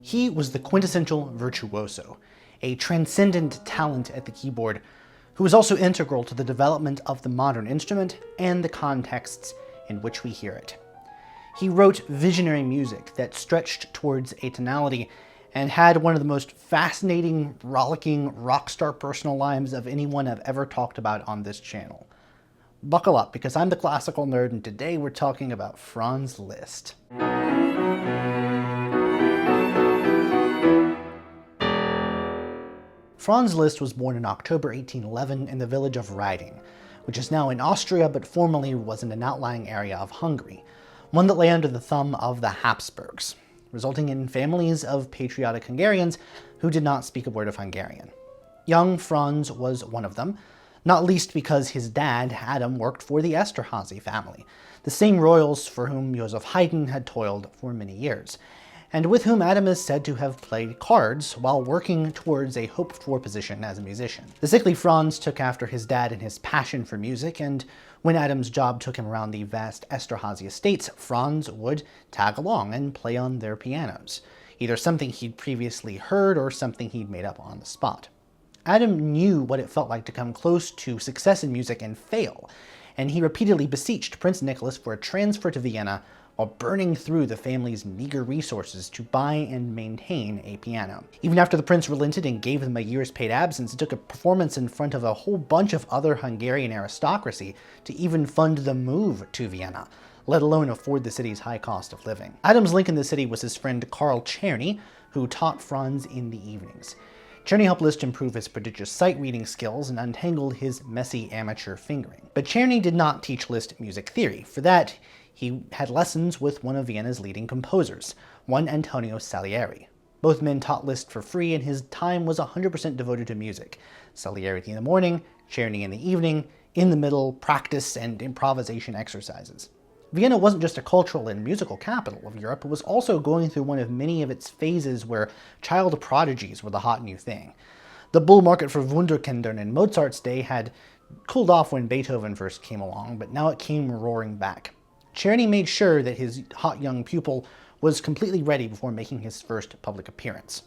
He was the quintessential virtuoso, a transcendent talent at the keyboard who was also integral to the development of the modern instrument and the contexts in which we hear it. He wrote visionary music that stretched towards atonality and had one of the most fascinating, rollicking, rock star personal lives of anyone I've ever talked about on this channel. Buckle up, because I'm the classical nerd, and today we're talking about Franz Liszt. Franz Liszt was born in October 1811 in the village of Rheiding, which is now in Austria but formerly was in an outlying area of Hungary, one that lay under the thumb of the Habsburgs, resulting in families of patriotic Hungarians who did not speak a word of Hungarian. Young Franz was one of them, not least because his dad, Adam, worked for the Esterházy family, the same royals for whom Joseph Haydn had toiled for many years, and with whom Adam is said to have played cards while working towards a hoped-for position as a musician. The sickly Franz took after his dad in his passion for music, and when Adam's job took him around the vast Esterházy estates, Franz would tag along and play on their pianos, either something he'd previously heard or something he'd made up on the spot. Adam knew what it felt like to come close to success in music and fail, and he repeatedly beseeched Prince Nicholas for a transfer to Vienna while burning through the family's meager resources to buy and maintain a piano. Even after the prince relented and gave them a year's paid absence, it took a performance in front of a whole bunch of other Hungarian aristocracy to even fund the move to Vienna, let alone afford the city's high cost of living. Adam's link in the city was his friend Karl Czerny, who taught Franz in the evenings. Czerny helped Liszt improve his prodigious sight-reading skills and untangled his messy amateur fingering. But Czerny did not teach Liszt music theory. For that, he had lessons with one of Vienna's leading composers, one Antonio Salieri. Both men taught Liszt for free, and his time was 100% devoted to music. Salieri in the morning, Czerny in the evening, in the middle, practice and improvisation exercises. Vienna wasn't just a cultural and musical capital of Europe, it was also going through one of many of its phases where child prodigies were the hot new thing. The bull market for Wunderkinder in Mozart's day had cooled off when Beethoven first came along, but now it came roaring back. Czerny made sure that his hot young pupil was completely ready before making his first public appearance.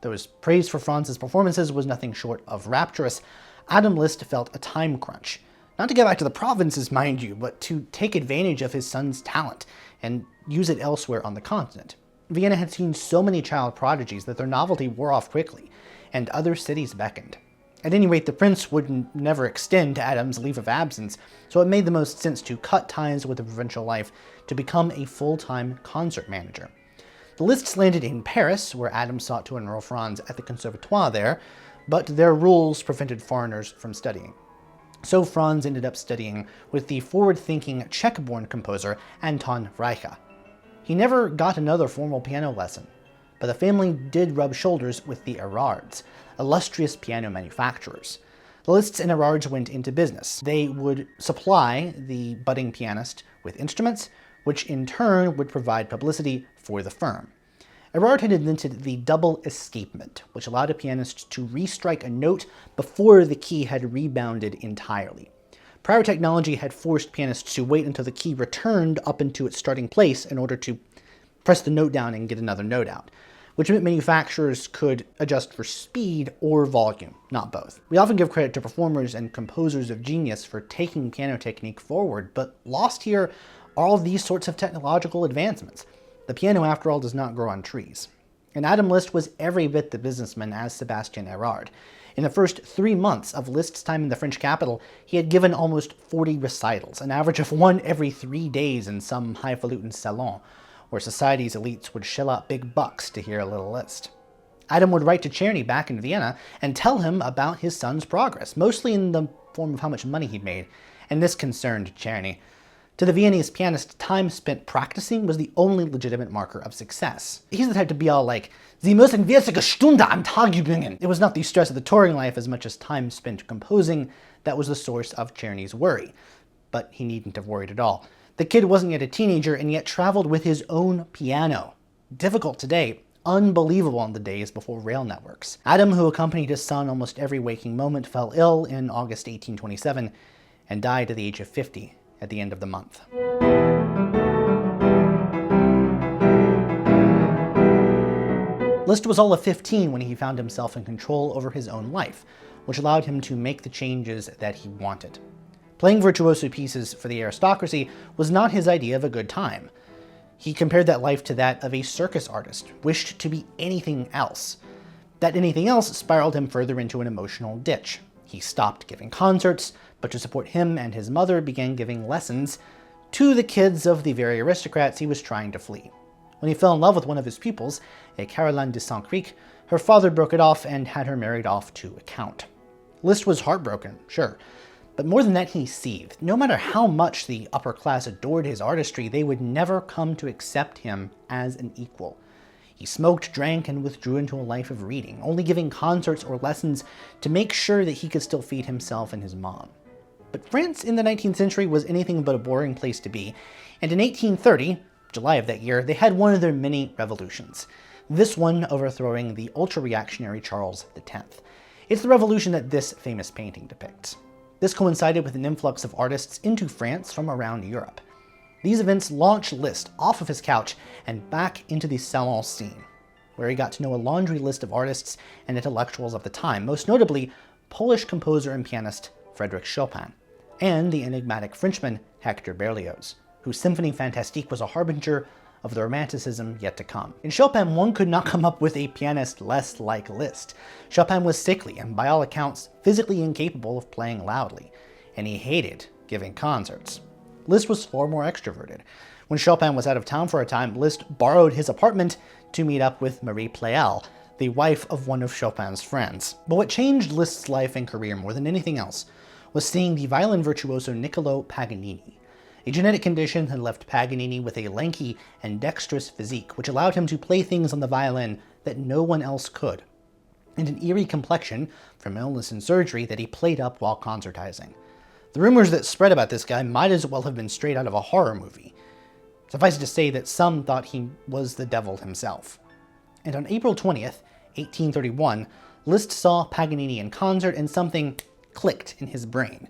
Though his praise for Franz's performances was nothing short of rapturous, Adam Liszt felt a time crunch. Not to get back to the provinces, mind you, but to take advantage of his son's talent and use it elsewhere on the continent. Vienna had seen so many child prodigies that their novelty wore off quickly, and other cities beckoned. At any rate, the prince would never extend Adam's leave of absence, so it made the most sense to cut ties with the provincial life to become a full-time concert manager. The Liszts landed in Paris, where Adam sought to enroll Franz at the Conservatoire there, but their rules prevented foreigners from studying. So Franz ended up studying with the forward-thinking Czech-born composer Anton Reicha. He never got another formal piano lesson, but the family did rub shoulders with the Erards, illustrious piano manufacturers. The Liszts and Erards went into business. They would supply the budding pianist with instruments, which in turn would provide publicity for the firm. Erard had invented the double escapement, which allowed a pianist to restrike a note before the key had rebounded entirely. Prior technology had forced pianists to wait until the key returned up into its starting place in order to press the note down and get another note out, which meant manufacturers could adjust for speed or volume, not both. We often give credit to performers and composers of genius for taking piano technique forward, but lost here are all these sorts of technological advancements. The piano, after all, does not grow on trees. And Adam Liszt was every bit the businessman as Sebastian Erard. In the first 3 months of Liszt's time in the French capital, he had given almost 40 recitals, an average of one every 3 days in some highfalutin salon, where society's elites would shell out big bucks to hear a little Liszt. Adam would write to Czerny back in Vienna and tell him about his son's progress, mostly in the form of how much money he'd made, and this concerned Czerny. To the Viennese pianist, time spent practicing was the only legitimate marker of success. He's the type to be all like, "Sie müssen 40 Stunden am Tag üben." It was not the stress of the touring life as much as time spent composing that was the source of Czerny's worry. But he needn't have worried at all. The kid wasn't yet a teenager and yet traveled with his own piano. Difficult today, unbelievable in the days before rail networks. Adam, who accompanied his son almost every waking moment, fell ill in August 1827 and died at the age of 50 at the end of the month. Liszt was all of 15 when he found himself in control over his own life, which allowed him to make the changes that he wanted. Playing virtuoso pieces for the aristocracy was not his idea of a good time. He compared that life to that of a circus artist, wished to be anything else. That anything else spiraled him further into an emotional ditch. He stopped giving concerts, but to support him and his mother began giving lessons to the kids of the very aristocrats he was trying to flee. When he fell in love with one of his pupils, a Caroline de Saint-Cricq, her father broke it off and had her married off to a count. Liszt was heartbroken, sure, but more than that he seethed. No matter how much the upper class adored his artistry, they would never come to accept him as an equal. He smoked, drank, and withdrew into a life of reading, only giving concerts or lessons to make sure that he could still feed himself and his mom. But France in the 19th century was anything but a boring place to be, and in 1830, July of that year, they had one of their many revolutions. This one overthrowing the ultra-reactionary Charles X. It's the revolution that this famous painting depicts. This coincided with an influx of artists into France from around Europe. These events launched Liszt off of his couch and back into the salon scene, where he got to know a laundry list of artists and intellectuals of the time, most notably Polish composer and pianist Frédéric Chopin, and the enigmatic Frenchman Hector Berlioz, whose Symphonie Fantastique was a harbinger of the romanticism yet to come. In Chopin, one could not come up with a pianist less like Liszt. Chopin was sickly and, by all accounts, physically incapable of playing loudly, and he hated giving concerts. Liszt was far more extroverted. When Chopin was out of town for a time, Liszt borrowed his apartment to meet up with Marie Pleyel, the wife of one of Chopin's friends. But what changed Liszt's life and career more than anything else was seeing the violin virtuoso Niccolò Paganini. A genetic condition had left Paganini with a lanky and dexterous physique, which allowed him to play things on the violin that no one else could, and an eerie complexion from illness and surgery that he played up while concertizing. The rumors that spread about this guy might as well have been straight out of a horror movie. Suffice it to say that some thought he was the devil himself. And on April 20th, 1831, Liszt saw Paganini in concert and something clicked in his brain.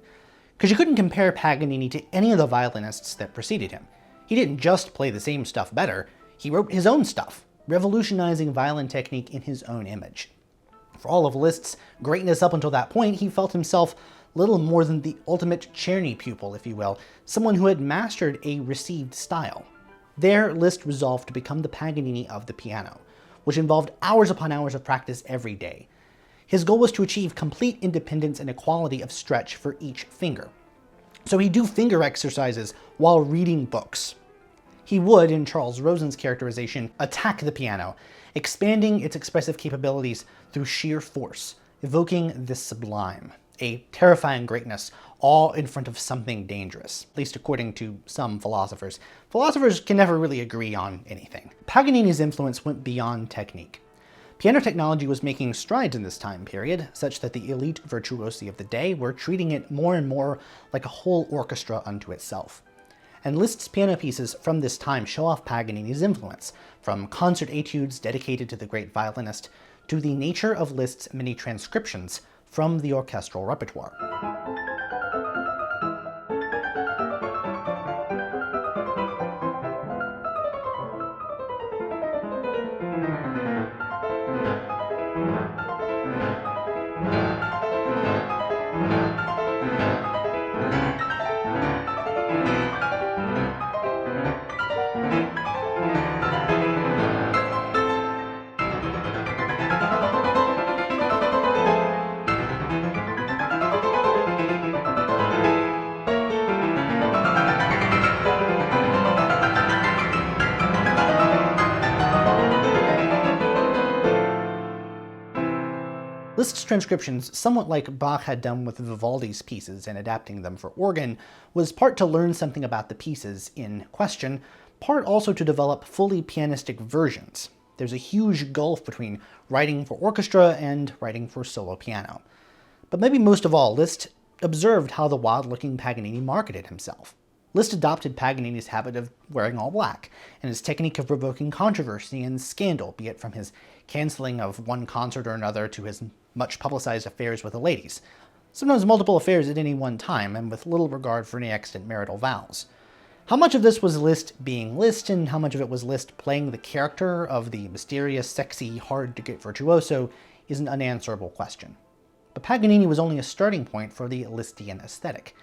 Because you couldn't compare Paganini to any of the violinists that preceded him. He didn't just play the same stuff better, he wrote his own stuff, revolutionizing violin technique in his own image. For all of Liszt's greatness up until that point, he felt himself little more than the ultimate Czerny pupil, if you will, someone who had mastered a received style. There, Liszt resolved to become the Paganini of the piano, which involved hours upon hours of practice every day. His goal was to achieve complete independence and equality of stretch for each finger. So he'd do finger exercises while reading books. He would, in Charles Rosen's characterization, attack the piano, expanding its expressive capabilities through sheer force, evoking the sublime, a terrifying greatness, all in front of something dangerous, at least according to some philosophers. Philosophers can never really agree on anything. Paganini's influence went beyond technique. Piano technology was making strides in this time period, such that the elite virtuosi of the day were treating it more and more like a whole orchestra unto itself. And Liszt's piano pieces from this time show off Paganini's influence, from concert etudes dedicated to the great violinist to the nature of Liszt's many transcriptions from the orchestral repertoire. Liszt's transcriptions, somewhat like Bach had done with Vivaldi's pieces and adapting them for organ, was part to learn something about the pieces in question, part also to develop fully pianistic versions. There's a huge gulf between writing for orchestra and writing for solo piano. But maybe most of all, Liszt observed how the wild-looking Paganini marketed himself. Liszt adopted Paganini's habit of wearing all black, and his technique of provoking controversy and scandal, be it from his canceling of one concert or another to his much-publicized affairs with the ladies, sometimes multiple affairs at any one time, and with little regard for any extant marital vows. How much of this was Liszt being Liszt, and how much of it was Liszt playing the character of the mysterious, sexy, hard-to-get virtuoso is an unanswerable question. But Paganini was only a starting point for the Lisztian aesthetic.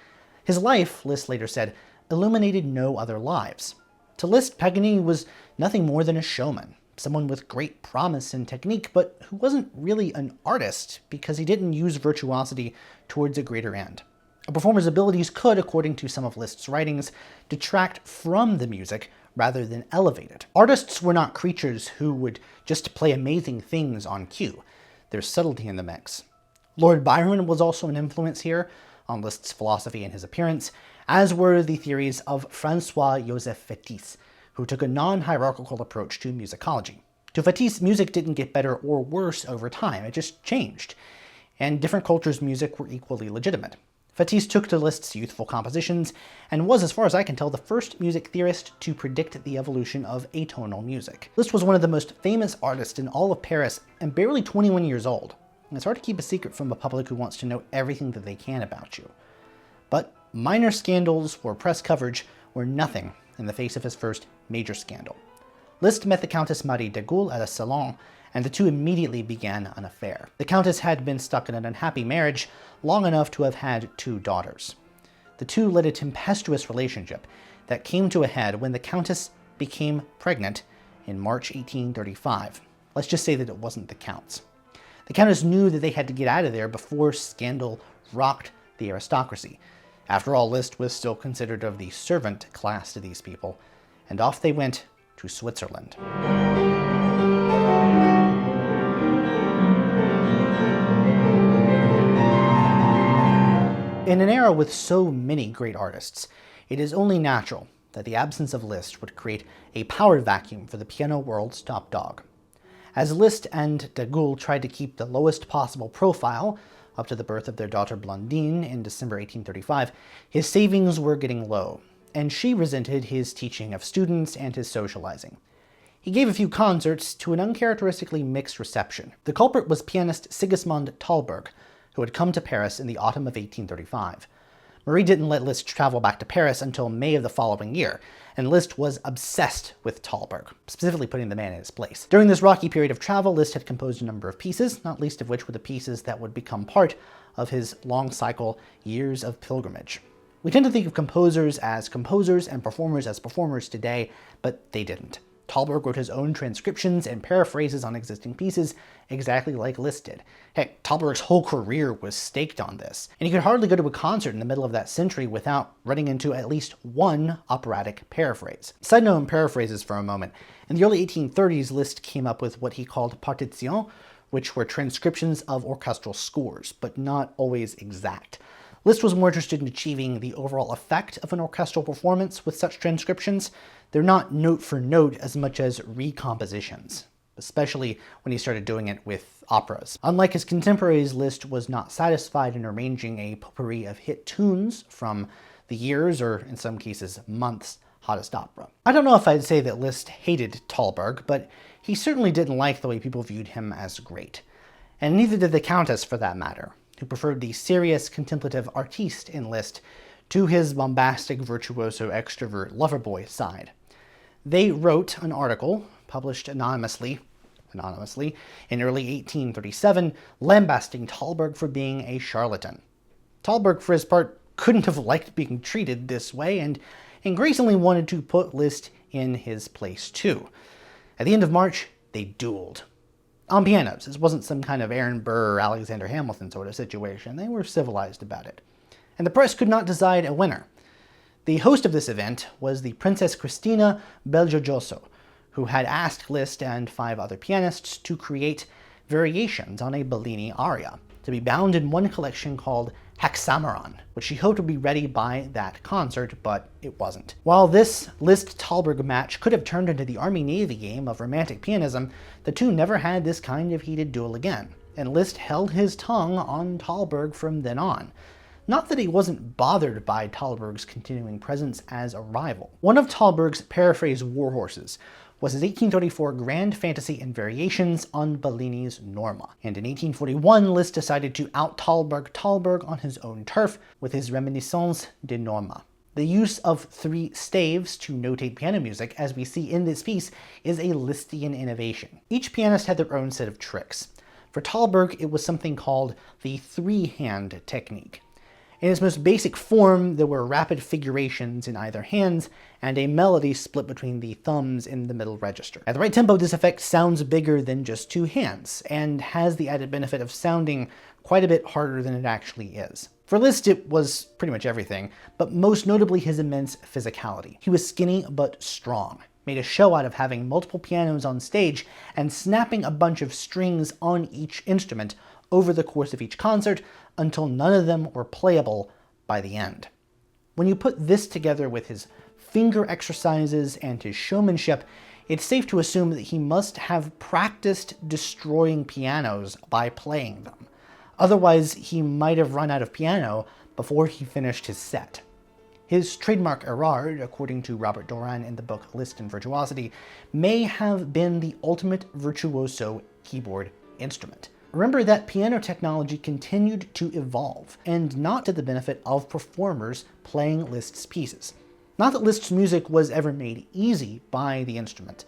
His life, Liszt later said, illuminated no other lives. To Liszt, Paganini was nothing more than a showman, someone with great promise and technique, but who wasn't really an artist because he didn't use virtuosity towards a greater end. A performer's abilities could, according to some of Liszt's writings, detract from the music rather than elevate it. Artists were not creatures who would just play amazing things on cue. There's subtlety in the mix. Lord Byron was also an influence here on Liszt's philosophy and his appearance, as were the theories of François-Joseph Fétis, who took a non-hierarchical approach to musicology. To Fétis, music didn't get better or worse over time, it just changed, and different cultures' music were equally legitimate. Fétis took to Liszt's youthful compositions and was, as far as I can tell, the first music theorist to predict the evolution of atonal music. Liszt was one of the most famous artists in all of Paris and barely 21 years old. And it's hard to keep a secret from a public who wants to know everything that they can about you. But minor scandals or press coverage were nothing in the face of his first major scandal. Liszt met the Countess Marie de Gaulle at a salon, and the two immediately began an affair. The Countess had been stuck in an unhappy marriage long enough to have had 2 daughters. The two led a tempestuous relationship that came to a head when the Countess became pregnant in March 1835. Let's just say that it wasn't the Count's. The Countess knew that they had to get out of there before scandal rocked the aristocracy. After all, Liszt was still considered of the servant class to these people, and off they went to Switzerland. In an era with so many great artists, it is only natural that the absence of Liszt would create a power vacuum for the piano world's top dog. As Liszt and de Gaulle tried to keep the lowest possible profile up to the birth of their daughter Blondine in December 1835, his savings were getting low, and she resented his teaching of students and his socializing. He gave a few concerts to an uncharacteristically mixed reception. The culprit was pianist Sigismund Thalberg, who had come to Paris in the autumn of 1835. Marie didn't let Liszt travel back to Paris until May of the following year, and Liszt was obsessed with Thalberg, specifically putting the man in his place. During this rocky period of travel, Liszt had composed a number of pieces, not least of which were the pieces that would become part of his long cycle Years of Pilgrimage. We tend to think of composers and performers as performers today, but they didn't. Thalberg wrote his own transcriptions and paraphrases on existing pieces, exactly like Liszt did. Heck, Thalberg's whole career was staked on this, and you could hardly go to a concert in the middle of that century without running into at least one operatic paraphrase. Side note on paraphrases for a moment. In the early 1830s, Liszt came up with what he called partitions, which were transcriptions of orchestral scores, but not always exact. Liszt was more interested in achieving the overall effect of an orchestral performance with such transcriptions. They're not note for note as much as recompositions, especially when he started doing it with operas. Unlike his contemporaries, Liszt was not satisfied in arranging a potpourri of hit tunes from the years, or in some cases months, hottest opera. I don't know if I'd say that Liszt hated Thalberg, but he certainly didn't like the way people viewed him as great. And neither did the Countess, for that matter, who preferred the serious, contemplative artiste in Liszt to his bombastic, virtuoso, extrovert, lover boy side. They wrote an article, published anonymously, in early 1837, lambasting Thalberg for being a charlatan. Thalberg, for his part, couldn't have liked being treated this way, and increasingly wanted to put Liszt in his place too. At the end of March, they dueled. On pianos. This wasn't some kind of Aaron Burr or Alexander Hamilton sort of situation. They were civilized about it. And the press could not decide a winner. The host of this event was the Princess Cristina Belgiojoso, who had asked Liszt and 5 other pianists to create variations on a Bellini aria, to be bound in one collection called Hexameron, which she hoped would be ready by that concert, but it wasn't. While this Liszt-Thalberg match could have turned into the Army-Navy game of romantic pianism, the two never had this kind of heated duel again, and Liszt held his tongue on Thalberg from then on. Not that he wasn't bothered by Thalberg's continuing presence as a rival. One of Thalberg's paraphrased warhorses was his 1834 Grand Fantasy and Variations on Bellini's Norma. And in 1841, Liszt decided to out-Thalberg Thalberg on his own turf with his Reminiscences de Norma. The use of 3 staves to notate piano music, as we see in this piece, is a Lisztian innovation. Each pianist had their own set of tricks. For Thalberg, it was something called the 3-hand technique. In its most basic form, there were rapid figurations in either hands, and a melody split between the thumbs in the middle register. At the right tempo, this effect sounds bigger than just 2 hands, and has the added benefit of sounding quite a bit harder than it actually is. For Liszt, it was pretty much everything, but most notably his immense physicality. He was skinny but strong, made a show out of having multiple pianos on stage and snapping a bunch of strings on each instrument over the course of each concert until none of them were playable by the end. When you put this together with his finger exercises and his showmanship, it's safe to assume that he must have practiced destroying pianos by playing them. Otherwise, he might have run out of piano before he finished his set. His trademark Erard, according to Robert Doran in the book Liszt and Virtuosity, may have been the ultimate virtuoso keyboard instrument. Remember that piano technology continued to evolve, and not to the benefit of performers playing Liszt's pieces. Not that Liszt's music was ever made easy by the instrument,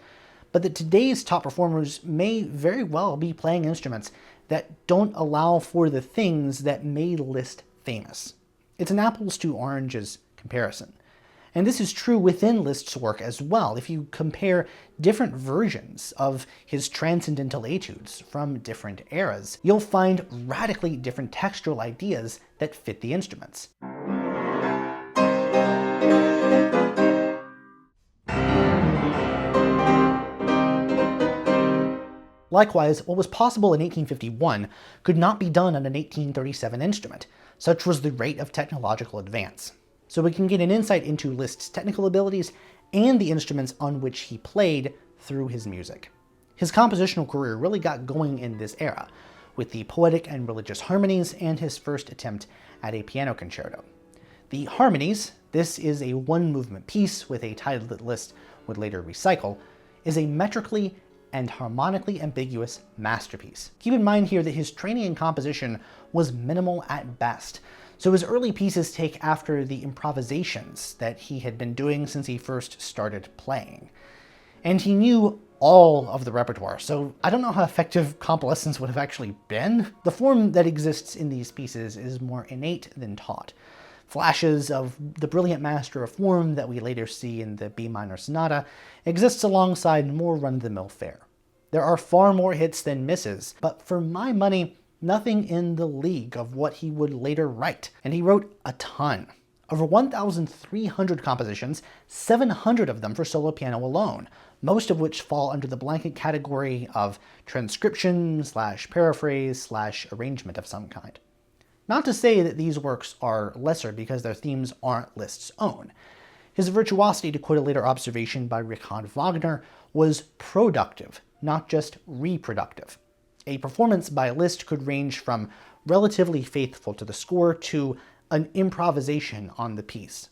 but that today's top performers may very well be playing instruments that don't allow for the things that made Liszt famous. It's an apples to oranges comparison. And this is true within Liszt's work as well. If you compare different versions of his transcendental etudes from different eras, you'll find radically different textural ideas that fit the instruments. Likewise, what was possible in 1851 could not be done on an 1837 instrument. Such was the rate of technological advance. So we can get an insight into Liszt's technical abilities and the instruments on which he played through his music. His compositional career really got going in this era, with the poetic and religious harmonies and his first attempt at a piano concerto. The harmonies, this is a one-movement piece with a title that Liszt would later recycle, is a metrically and harmonically ambiguous masterpiece. Keep in mind here that his training in composition was minimal at best, so his early pieces take after the improvisations that he had been doing since he first started playing. And he knew all of the repertoire, so I don't know how effective convalescence would have actually been. The form that exists in these pieces is more innate than taught. Flashes of the brilliant master of form that we later see in the B minor sonata exists alongside more run-of-the-mill fare. There are far more hits than misses, but for my money, nothing in the league of what he would later write. And he wrote a ton. Over 1,300 compositions, 700 of them for solo piano alone, most of which fall under the blanket category of transcription / paraphrase / arrangement of some kind. Not to say that these works are lesser because their themes aren't Liszt's own. His virtuosity, to quote a later observation by Richard Wagner, was productive, not just reproductive. A performance by Liszt could range from relatively faithful to the score to an improvisation on the piece.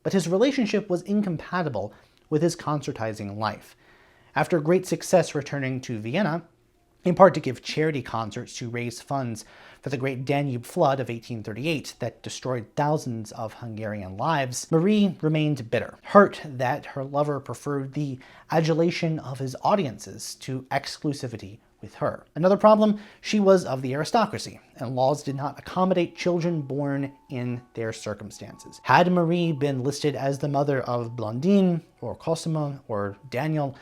But his relationship was incompatible with his concertizing life. After great success returning to Vienna, in part to give charity concerts to raise funds for the Great Danube Flood of 1838 that destroyed thousands of Hungarian lives, Marie remained bitter, hurt that her lover preferred the adulation of his audiences to exclusivity with her. Another problem, she was of the aristocracy, and laws did not accommodate children born in their circumstances. Had Marie been listed as the mother of Blondine, or Cosima, or Daniel,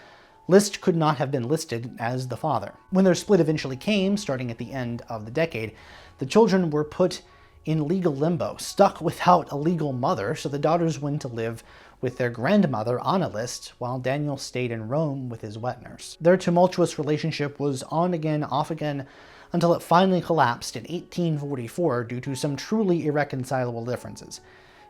Liszt could not have been listed as the father. When their split eventually came, starting at the end of the decade, the children were put in legal limbo, stuck without a legal mother, so the daughters went to live with their grandmother, Anna Liszt, while Daniel stayed in Rome with his wet nurse. Their tumultuous relationship was on again, off again, until it finally collapsed in 1844 due to some truly irreconcilable differences,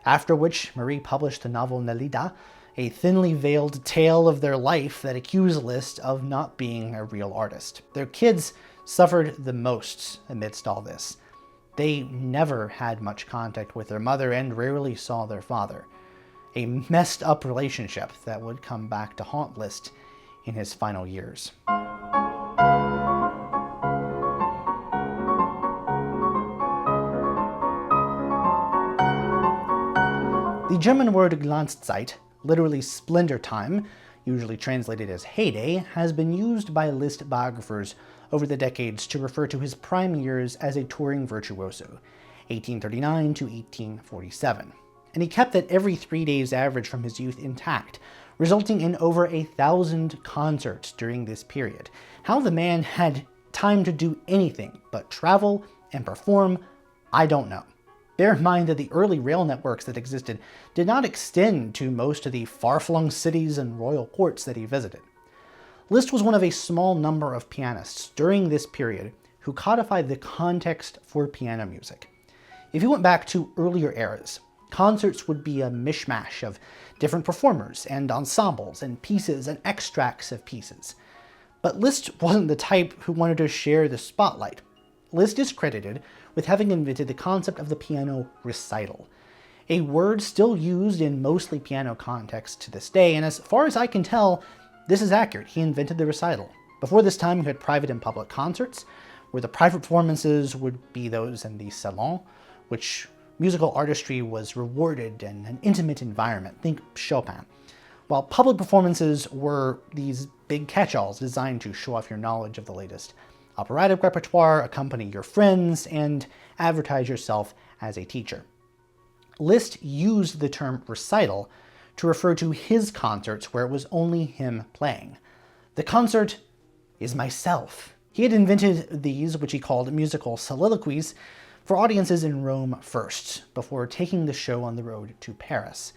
after which Marie published the novel Nelida, a thinly veiled tale of their life that accused Liszt of not being a real artist. Their kids suffered the most amidst all this. They never had much contact with their mother and rarely saw their father. A messed up relationship that would come back to haunt Liszt in his final years. The The German word Glanzzeit, literally splendor time, usually translated as heyday, has been used by Liszt biographers over the decades to refer to his prime years as a touring virtuoso, 1839 to 1847. And he kept that every 3 days average from his youth intact, resulting in over 1,000 concerts during this period. How the man had time to do anything but travel and perform, I don't know. Bear in mind that the early rail networks that existed did not extend to most of the far-flung cities and royal courts that he visited. Liszt was one of a small number of pianists during this period who codified the context for piano music. If you went back to earlier eras, concerts would be a mishmash of different performers and ensembles and pieces and extracts of pieces. But Liszt wasn't the type who wanted to share the spotlight. Liszt is credited with having invented the concept of the piano recital, a word still used in mostly piano contexts to this day, and as far as I can tell, this is accurate. He invented the recital. Before this time, you had private and public concerts, where the private performances would be those in the salon, which musical artistry was rewarded in an intimate environment, think Chopin, while public performances were these big catch-alls designed to show off your knowledge of the latest operatic repertoire, accompany your friends, and advertise yourself as a teacher. Liszt used the term recital to refer to his concerts where it was only him playing. The concert is myself. He had invented these, which he called musical soliloquies, for audiences in Rome first, before taking the show on the road to Paris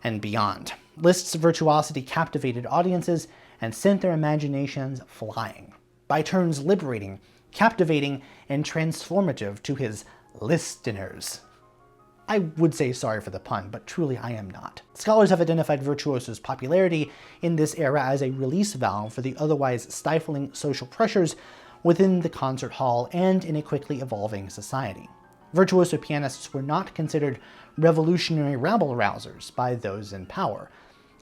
and beyond. Liszt's virtuosity captivated audiences and sent their imaginations flying, by turns liberating, captivating, and transformative to his listeners. I would say sorry for the pun, but truly I am not. Scholars have identified Virtuoso's popularity in this era as a release valve for the otherwise stifling social pressures within the concert hall and in a quickly evolving society. Virtuoso pianists were not considered revolutionary rabble-rousers by those in power,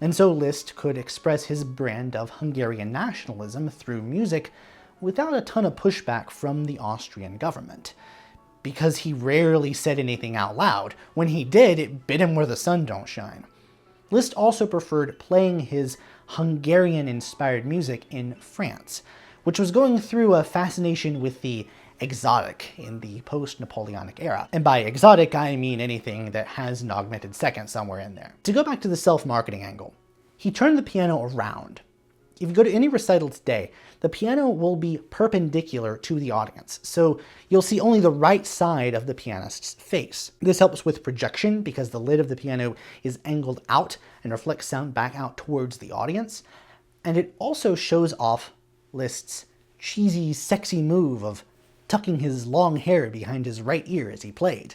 and so Liszt could express his brand of Hungarian nationalism through music without a ton of pushback from the Austrian government, because he rarely said anything out loud. When he did, it bit him where the sun don't shine. Liszt also preferred playing his Hungarian-inspired music in France, which was going through a fascination with the exotic in the post-Napoleonic era. And by exotic, I mean anything that has an augmented second somewhere in there. To go back to the self-marketing angle, he turned the piano around. If you go to any recital today, the piano will be perpendicular to the audience, so you'll see only the right side of the pianist's face. This helps with projection because the lid of the piano is angled out and reflects sound back out towards the audience, and it also shows off Liszt's cheesy, sexy move of tucking his long hair behind his right ear as he played.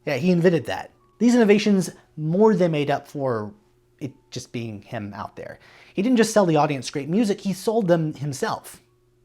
Yeah, he invented that. These innovations more than made up for it just being him out there. He didn't just sell the audience great music, he sold them himself.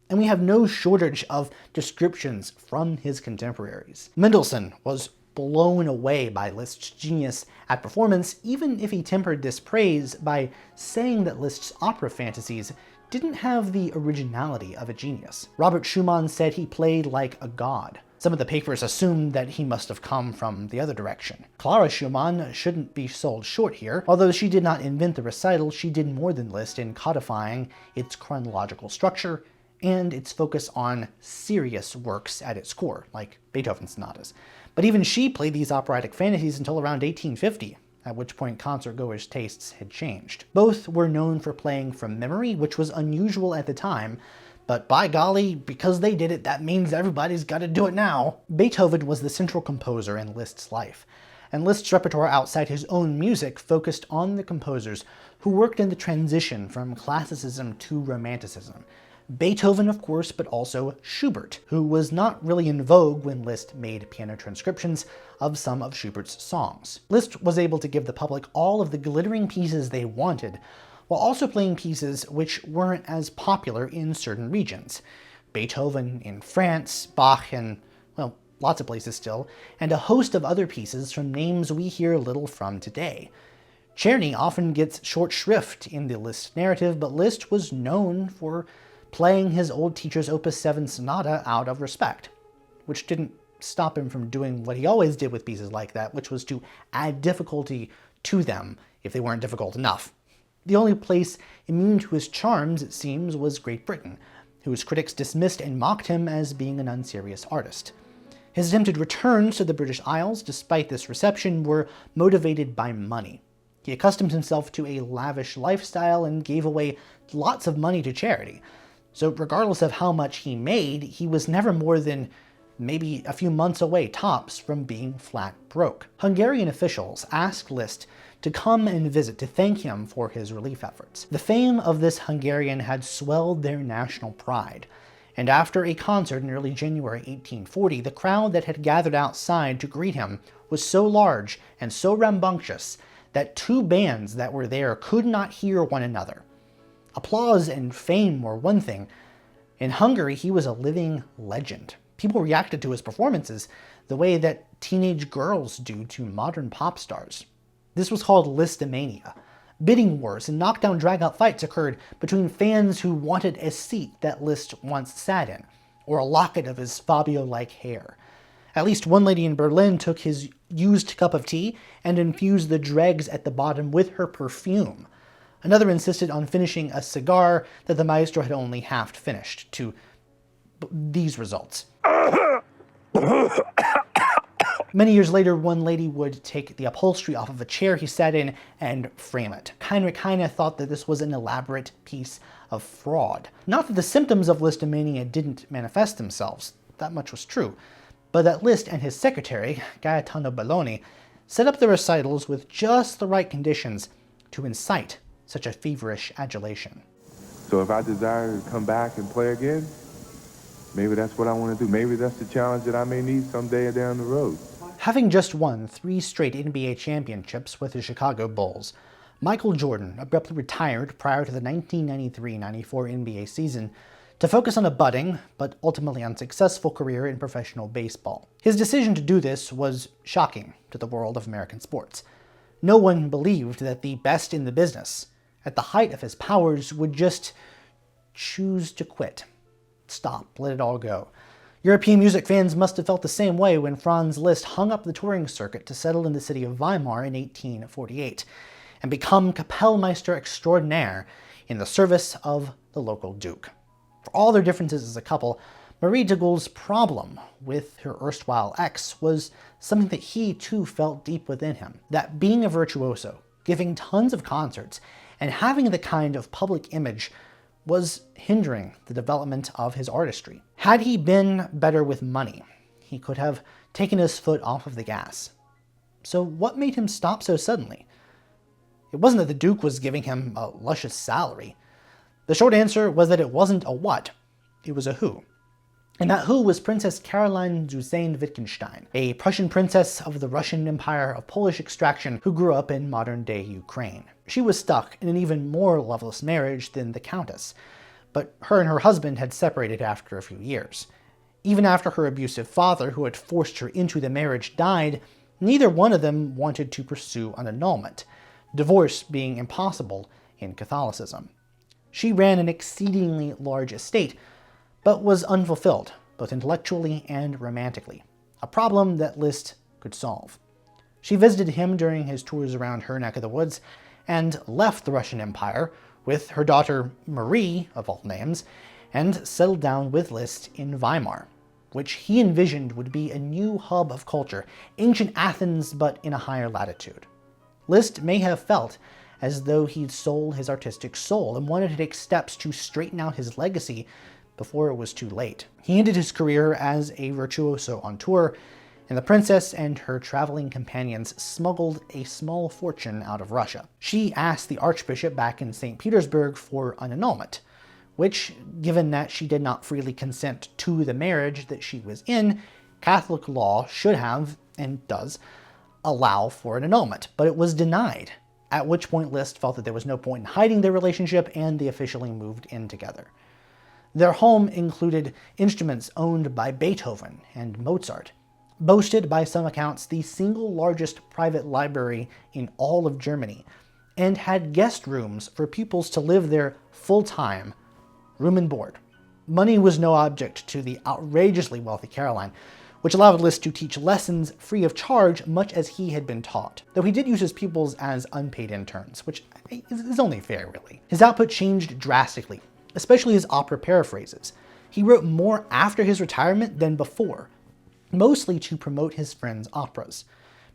And we have no shortage of descriptions from his contemporaries. Mendelssohn was blown away by Liszt's genius at performance, even if he tempered this praise by saying that Liszt's opera fantasies didn't have the originality of a genius. Robert Schumann said he played like a god. Some of the papers assumed that he must have come from the other direction. Klára Schumann shouldn't be sold short here. Although she did not invent the recital, she did more than Liszt in codifying its chronological structure and its focus on serious works at its core, like Beethoven's sonatas. But even she played these operatic fantasies until around 1850, at which point concertgoers' tastes had changed. Both were known for playing from memory, which was unusual at the time, but by golly, because they did it, that means everybody's got to do it now. Beethoven was the central composer in Liszt's life, and Liszt's repertoire outside his own music focused on the composers who worked in the transition from classicism to romanticism. Beethoven, of course, but also Schubert, who was not really in vogue when Liszt made piano transcriptions of some of Schubert's songs. Liszt was able to give the public all of the glittering pieces they wanted, while also playing pieces which weren't as popular in certain regions. Beethoven in France, Bach in, well, lots of places still, and a host of other pieces from names we hear little from today. Czerny often gets short shrift in the Liszt narrative, but Liszt was known for playing his old teacher's Opus 7 sonata out of respect, which didn't stop him from doing what he always did with pieces like that, which was to add difficulty to them if they weren't difficult enough. The only place immune to his charms, it seems, was Great Britain, whose critics dismissed and mocked him as being an unserious artist. His attempted returns to the British Isles, despite this reception, were motivated by money. He accustomed himself to a lavish lifestyle and gave away lots of money to charity. So regardless of how much he made, he was never more than maybe a few months away tops from being flat broke. Hungarian officials asked Liszt to come and visit to thank him for his relief efforts. The fame of this Hungarian had swelled their national pride, and after a concert in early January 1840, the crowd that had gathered outside to greet him was so large and so rambunctious that two bands that were there could not hear one another. Applause and fame were one thing. In Hungary, he was a living legend. People reacted to his performances the way that teenage girls do to modern pop stars. This was called Lisztomania. Bidding wars and knockdown drag-out fights occurred between fans who wanted a seat that Liszt once sat in, or a locket of his Fabio-like hair. At least one lady in Berlin took his used cup of tea and infused the dregs at the bottom with her perfume. Another insisted on finishing a cigar that the maestro had only half finished, to these results. Many years later, one lady would take the upholstery off of a chair he sat in and frame it. Heinrich Heine thought that this was an elaborate piece of fraud. Not that the symptoms of Lisztomania didn't manifest themselves, that much was true, but that Liszt and his secretary, Gaetano Belloni, set up the recitals with just the right conditions to incite such a feverish adulation. So if I desire to come back and play again, maybe that's what I want to do. Maybe that's the challenge that I may need someday down the road. Having just won 3 straight NBA championships with the Chicago Bulls, Michael Jordan abruptly retired prior to the 1993-94 NBA season to focus on a budding, but ultimately unsuccessful career in professional baseball. His decision to do this was shocking to the world of American sports. No one believed that the best in the business, at the height of his powers, would just choose to quit. Stop, let it all go. European music fans must have felt the same way when Franz Liszt hung up the touring circuit to settle in the city of Weimar in 1848 and become Kapellmeister extraordinaire in the service of the local duke. For all their differences as a couple, Marie de Gaulle's problem with her erstwhile ex was something that he too felt deep within him. That being a virtuoso, giving tons of concerts, and having the kind of public image was hindering the development of his artistry. Had he been better with money, he could have taken his foot off of the gas. So what made him stop so suddenly? It wasn't that the Duke was giving him a luscious salary. The short answer was that it wasn't a what, it was a who. And that who was Princess Caroline Zuzanne Wittgenstein, a Prussian princess of the Russian Empire of Polish extraction who grew up in modern-day Ukraine. She was stuck in an even more loveless marriage than the Countess, but her and her husband had separated after a few years. Even after her abusive father, who had forced her into the marriage, died, neither one of them wanted to pursue an annulment, divorce being impossible in Catholicism. She ran an exceedingly large estate, but was unfulfilled, both intellectually and romantically, a problem that Liszt could solve. She visited him during his tours around her neck of the woods, and left the Russian Empire with her daughter Marie, of all names, and settled down with Liszt in Weimar, which he envisioned would be a new hub of culture, ancient Athens but in a higher latitude. Liszt may have felt as though he'd sold his artistic soul and wanted to take steps to straighten out his legacy before it was too late. He ended his career as a virtuoso on tour, and the princess and her traveling companions smuggled a small fortune out of Russia. She asked the archbishop back in St. Petersburg for an annulment, which, given that she did not freely consent to the marriage that she was in, Catholic law should have, and does, allow for an annulment, but it was denied, at which point Liszt felt that there was no point in hiding their relationship, and they officially moved in together. Their home included instruments owned by Beethoven and Mozart, boasted by some accounts the single largest private library in all of Germany, and had guest rooms for pupils to live there full-time, room and board. Money was no object to the outrageously wealthy Caroline, which allowed Liszt to teach lessons free of charge much as he had been taught, though he did use his pupils as unpaid interns, which is only fair, really. His output changed drastically, especially his opera paraphrases. He wrote more after his retirement than before, mostly to promote his friends' operas.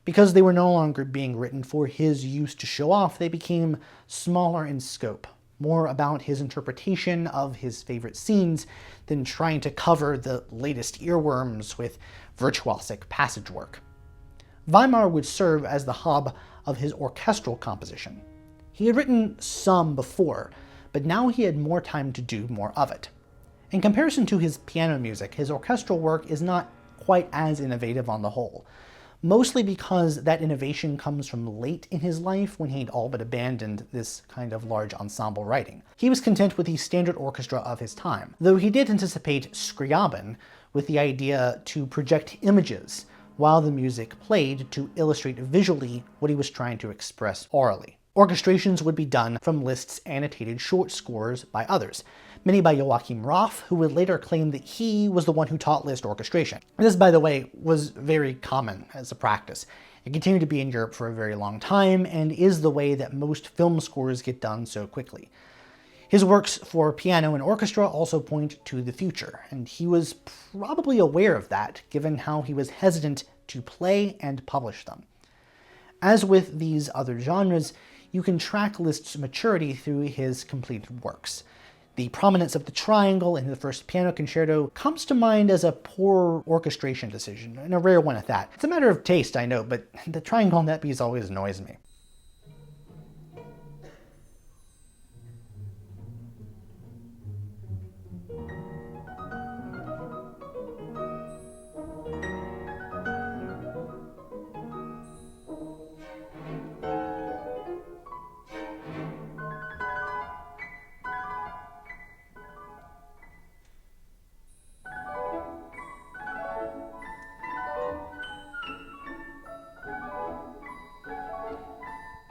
Because they were no longer being written for his use to show off, they became smaller in scope, more about his interpretation of his favorite scenes than trying to cover the latest earworms with virtuosic passage work. Weimar would serve as the hub of his orchestral composition. He had written some before, but now he had more time to do more of it. In comparison to his piano music, his orchestral work is not quite as innovative on the whole, mostly because that innovation comes from late in his life when he'd all but abandoned this kind of large ensemble writing. He was content with the standard orchestra of his time, though he did anticipate Scriabin with the idea to project images while the music played to illustrate visually what he was trying to express orally. Orchestrations would be done from Liszt's annotated short scores by others, many by Joachim Roth, who would later claim that he was the one who taught Liszt orchestration. This, by the way, was very common as a practice. It continued to be in Europe for a very long time, and is the way that most film scores get done so quickly. His works for piano and orchestra also point to the future, and he was probably aware of that, given how he was hesitant to play and publish them. As with these other genres, you can track Liszt's maturity through his completed works. The prominence of the triangle in the first piano concerto comes to mind as a poor orchestration decision, and a rare one at that. It's a matter of taste, I know, but the triangle on that piece always annoys me.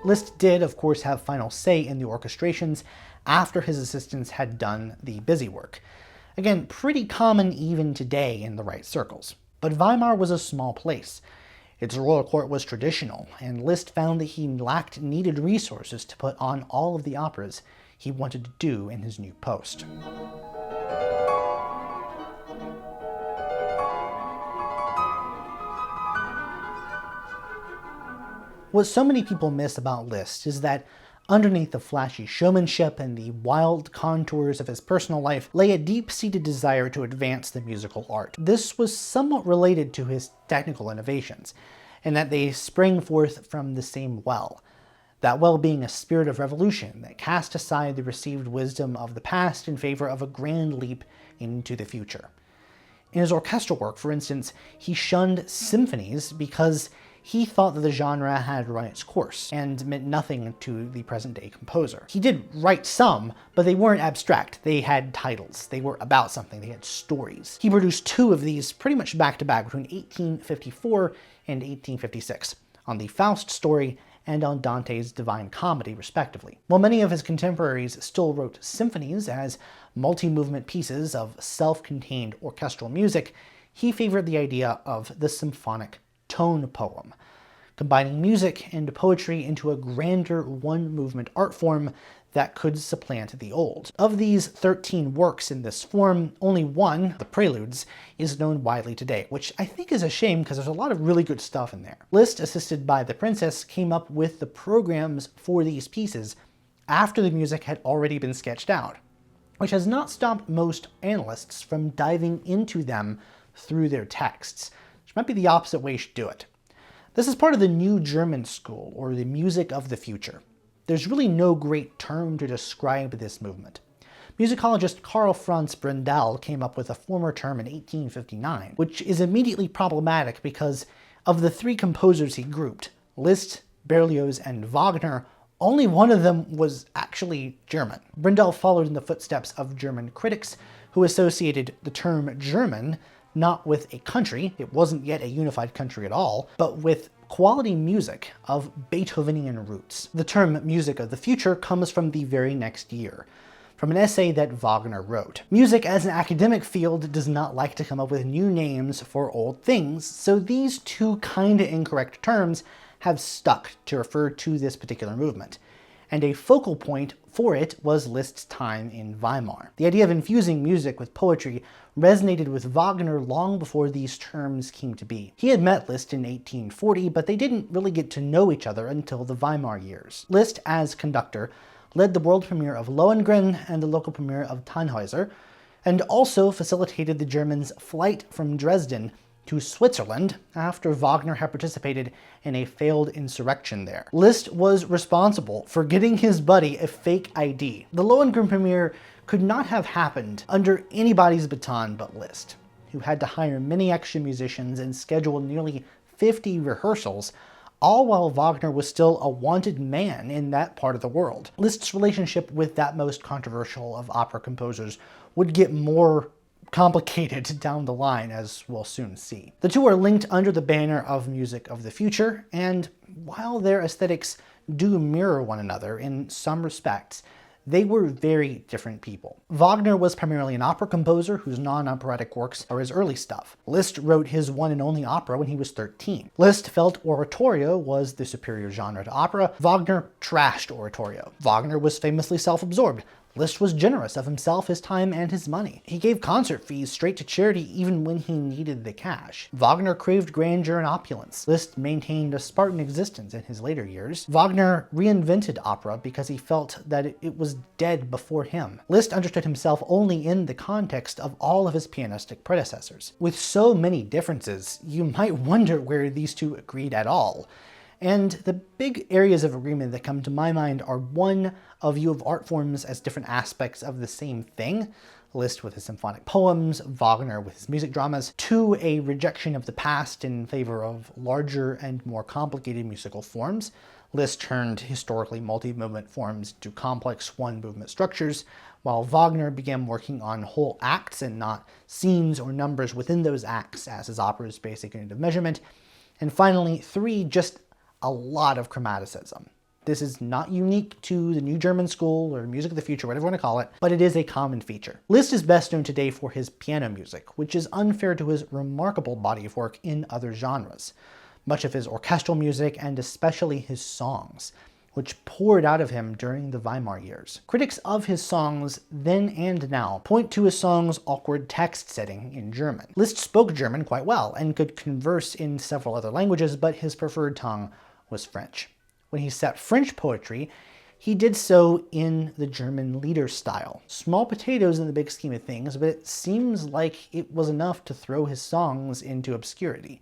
Liszt did, of course, have final say in the orchestrations after his assistants had done the busy work. Again, pretty common even today in the right circles. But Weimar was a small place. Its royal court was traditional, and Liszt found that he lacked needed resources to put on all of the operas he wanted to do in his new post. What so many people miss about Liszt is that underneath the flashy showmanship and the wild contours of his personal life lay a deep-seated desire to advance the musical art. This was somewhat related to his technical innovations, in that they sprang forth from the same well. That well being a spirit of revolution that cast aside the received wisdom of the past in favor of a grand leap into the future. In his orchestral work, for instance, he shunned symphonies because he thought that the genre had run its course and meant nothing to the present-day composer. He did write some, but they weren't abstract. They had titles. They were about something. They had stories. He produced two of these pretty much back-to-back between 1854 and 1856, on the Faust story and on Dante's Divine Comedy, respectively. While many of his contemporaries still wrote symphonies as multi-movement pieces of self-contained orchestral music, he favored the idea of the symphonic tone poem, combining music and poetry into a grander one-movement art form that could supplant the old. Of these 13 works in this form, only one, the Preludes, is known widely today, which I think is a shame because there's a lot of really good stuff in there. Liszt, assisted by the Princess, came up with the programs for these pieces after the music had already been sketched out, which has not stopped most analysts from diving into them through their texts, which might be the opposite way you should do it. This is part of the New German School, or the music of the future. There's really no great term to describe this movement. Musicologist Karl Franz Brendel came up with a former term in 1859, which is immediately problematic because of the three composers he grouped, Liszt, Berlioz, and Wagner, only one of them was actually German. Brendel followed in the footsteps of German critics who associated the term German not with a country, it wasn't yet a unified country at all, but with quality music of Beethovenian roots. The term music of the future comes from the very next year, from from an essay that Wagner wrote. Music as an academic field does not like to come up with new names for old things, so these two kinda incorrect terms have stuck to refer to this particular movement, and a focal point for it was Liszt's time in Weimar. The idea of infusing music with poetry resonated with Wagner long before these terms came to be. He had met Liszt in 1840, but they didn't really get to know each other until the Weimar years. Liszt, as conductor, led the world premiere of Lohengrin and the local premiere of Tannhäuser, and also facilitated the Germans' flight from Dresden to Switzerland after Wagner had participated in a failed insurrection there. Liszt was responsible for getting his buddy a fake ID. The Lohengrin premiere could not have happened under anybody's baton but Liszt, who had to hire many extra musicians and schedule nearly 50 rehearsals, all while Wagner was still a wanted man in that part of the world. Liszt's relationship with that most controversial of opera composers would get more complicated down the line, as we'll soon see. The two are linked under the banner of music of the future, and while their aesthetics do mirror one another in some respects, they were very different people. Wagner was primarily an opera composer whose non-operatic works are his early stuff. Liszt wrote his one and only opera when he was 13. Liszt felt oratorio was the superior genre to opera. Wagner trashed oratorio. Wagner was famously self-absorbed. Liszt was generous of himself, his time, and his money. He gave concert fees straight to charity even when he needed the cash. Wagner craved grandeur and opulence. Liszt maintained a Spartan existence in his later years. Wagner reinvented opera because he felt that it was dead before him. Liszt understood himself only in the context of all of his pianistic predecessors. With so many differences, you might wonder where these two agreed at all. And the big areas of agreement that come to my mind are one, a view of art forms as different aspects of the same thing, Liszt with his symphonic poems, Wagner with his music dramas. Two, a rejection of the past in favor of larger and more complicated musical forms. Liszt turned historically multi-movement forms into complex one-movement structures, while Wagner began working on whole acts and not scenes or numbers within those acts as his opera's basic unit of measurement. And finally, three, just a lot of chromaticism. This is not unique to the New German School or music of the future, whatever you want to call it, but it is a common feature. Liszt is best known today for his piano music, which is unfair to his remarkable body of work in other genres. Much of his orchestral music, and especially his songs, which poured out of him during the Weimar years. Critics of his songs then and now point to his songs' awkward text setting in German. Liszt spoke German quite well and could converse in several other languages, but his preferred tongue was French. When he set French poetry, he did so in the German lieder style. Small potatoes in the big scheme of things, but it seems like it was enough to throw his songs into obscurity.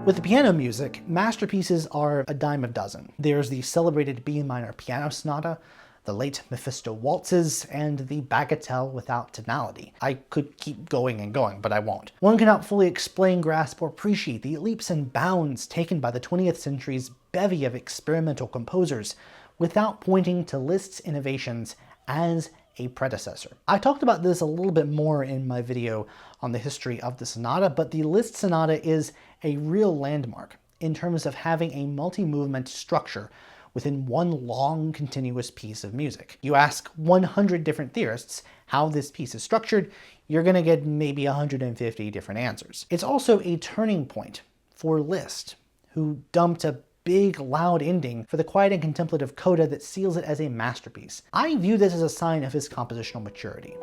With the piano music, masterpieces are a dime a dozen. There's the celebrated B minor piano sonata, the late Mephisto waltzes, and the bagatelle without tonality. I could keep going and going, but I won't. One cannot fully explain, grasp, or appreciate the leaps and bounds taken by the 20th century's bevy of experimental composers without pointing to Liszt's innovations as a predecessor. I talked about this a little bit more in my video on the history of the sonata, but the Liszt sonata is a real landmark in terms of having a multi-movement structure within one long, continuous piece of music. You ask 100 different theorists how this piece is structured, you're gonna get maybe 150 different answers. It's also a turning point for Liszt, who dumped a big, loud ending for the quiet and contemplative coda that seals it as a masterpiece. I view this as a sign of his compositional maturity.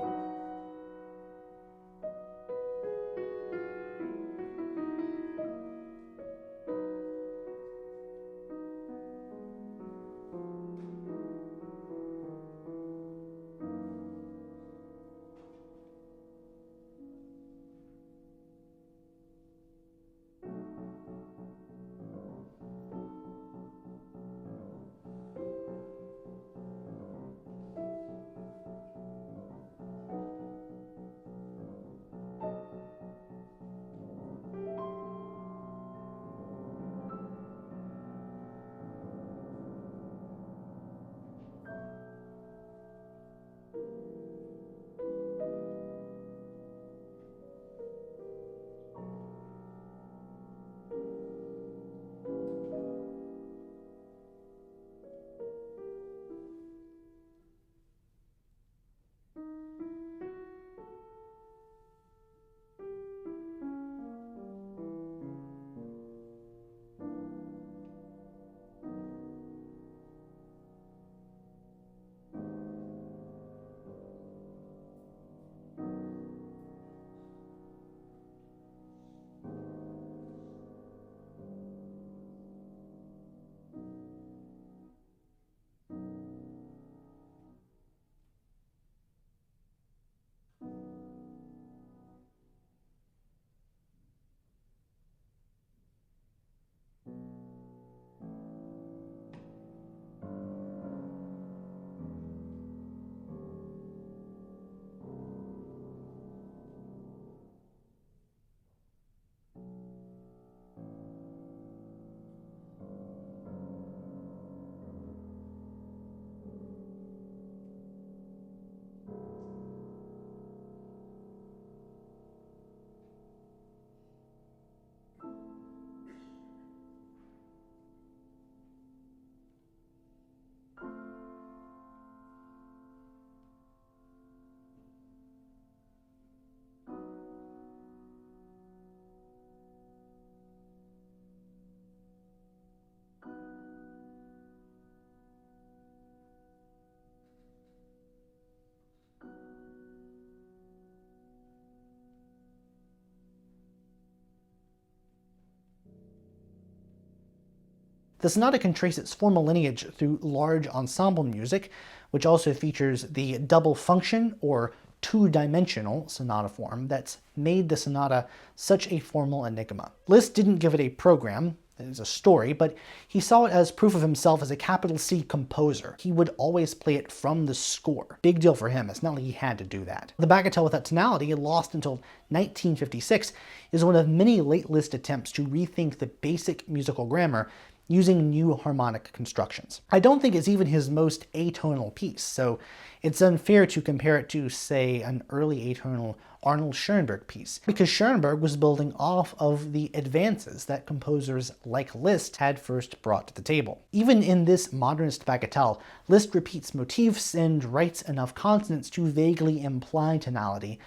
The sonata can trace its formal lineage through large ensemble music, which also features the double function or two-dimensional sonata form that's made the sonata such a formal enigma. Liszt didn't give it a program, it is a story, but he saw it as proof of himself as a capital C composer. He would always play it from the score. Big deal for him, it's not like he had to do that. The bagatelle without tonality, lost until 1956, is one of many late Liszt attempts to rethink the basic musical grammar using new harmonic constructions. I don't think it's even his most atonal piece, so it's unfair to compare it to, say, an early atonal Arnold Schoenberg piece, because Schoenberg was building off of the advances that composers like Liszt had first brought to the table. Even in this modernist bagatelle, Liszt repeats motifs and writes enough consonants to vaguely imply tonality,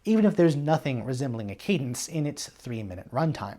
even if there's nothing resembling a cadence in its 3-minute runtime.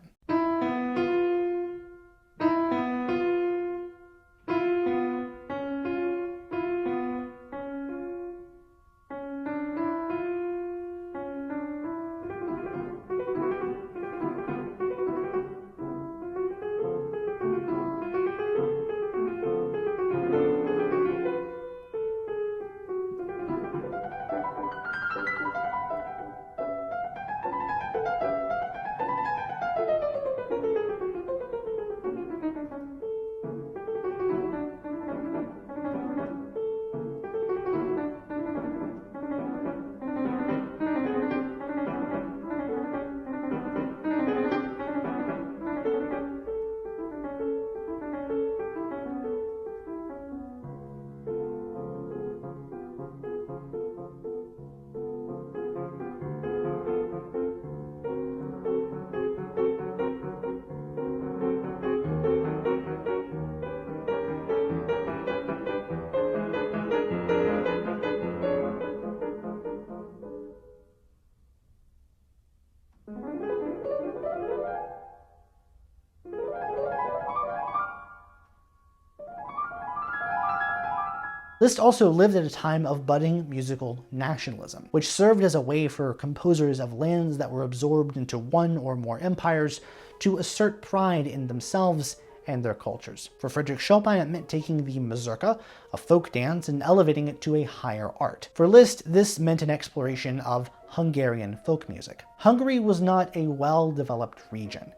Liszt also lived at a time of budding musical nationalism, which served as a way for composers of lands that were absorbed into one or more empires to assert pride in themselves and their cultures. For Friedrich Chopin, it meant taking the mazurka, a folk dance, and elevating it to a higher art. For Liszt, this meant an exploration of Hungarian folk music. Hungary was not a well-developed region,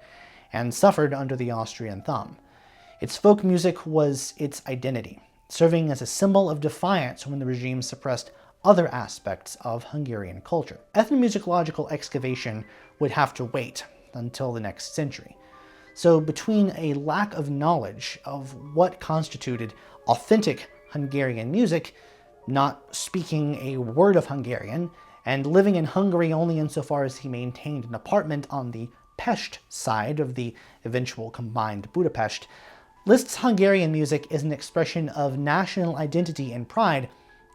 and suffered under the Austrian thumb. Its folk music was its identity, serving as a symbol of defiance when the regime suppressed other aspects of Hungarian culture. Ethnomusicological excavation would have to wait until the next century. So between a lack of knowledge of what constituted authentic Hungarian music, not speaking a word of Hungarian, and living in Hungary only insofar as he maintained an apartment on the Pest side of the eventual combined Budapest, Liszt's Hungarian music is an expression of national identity and pride,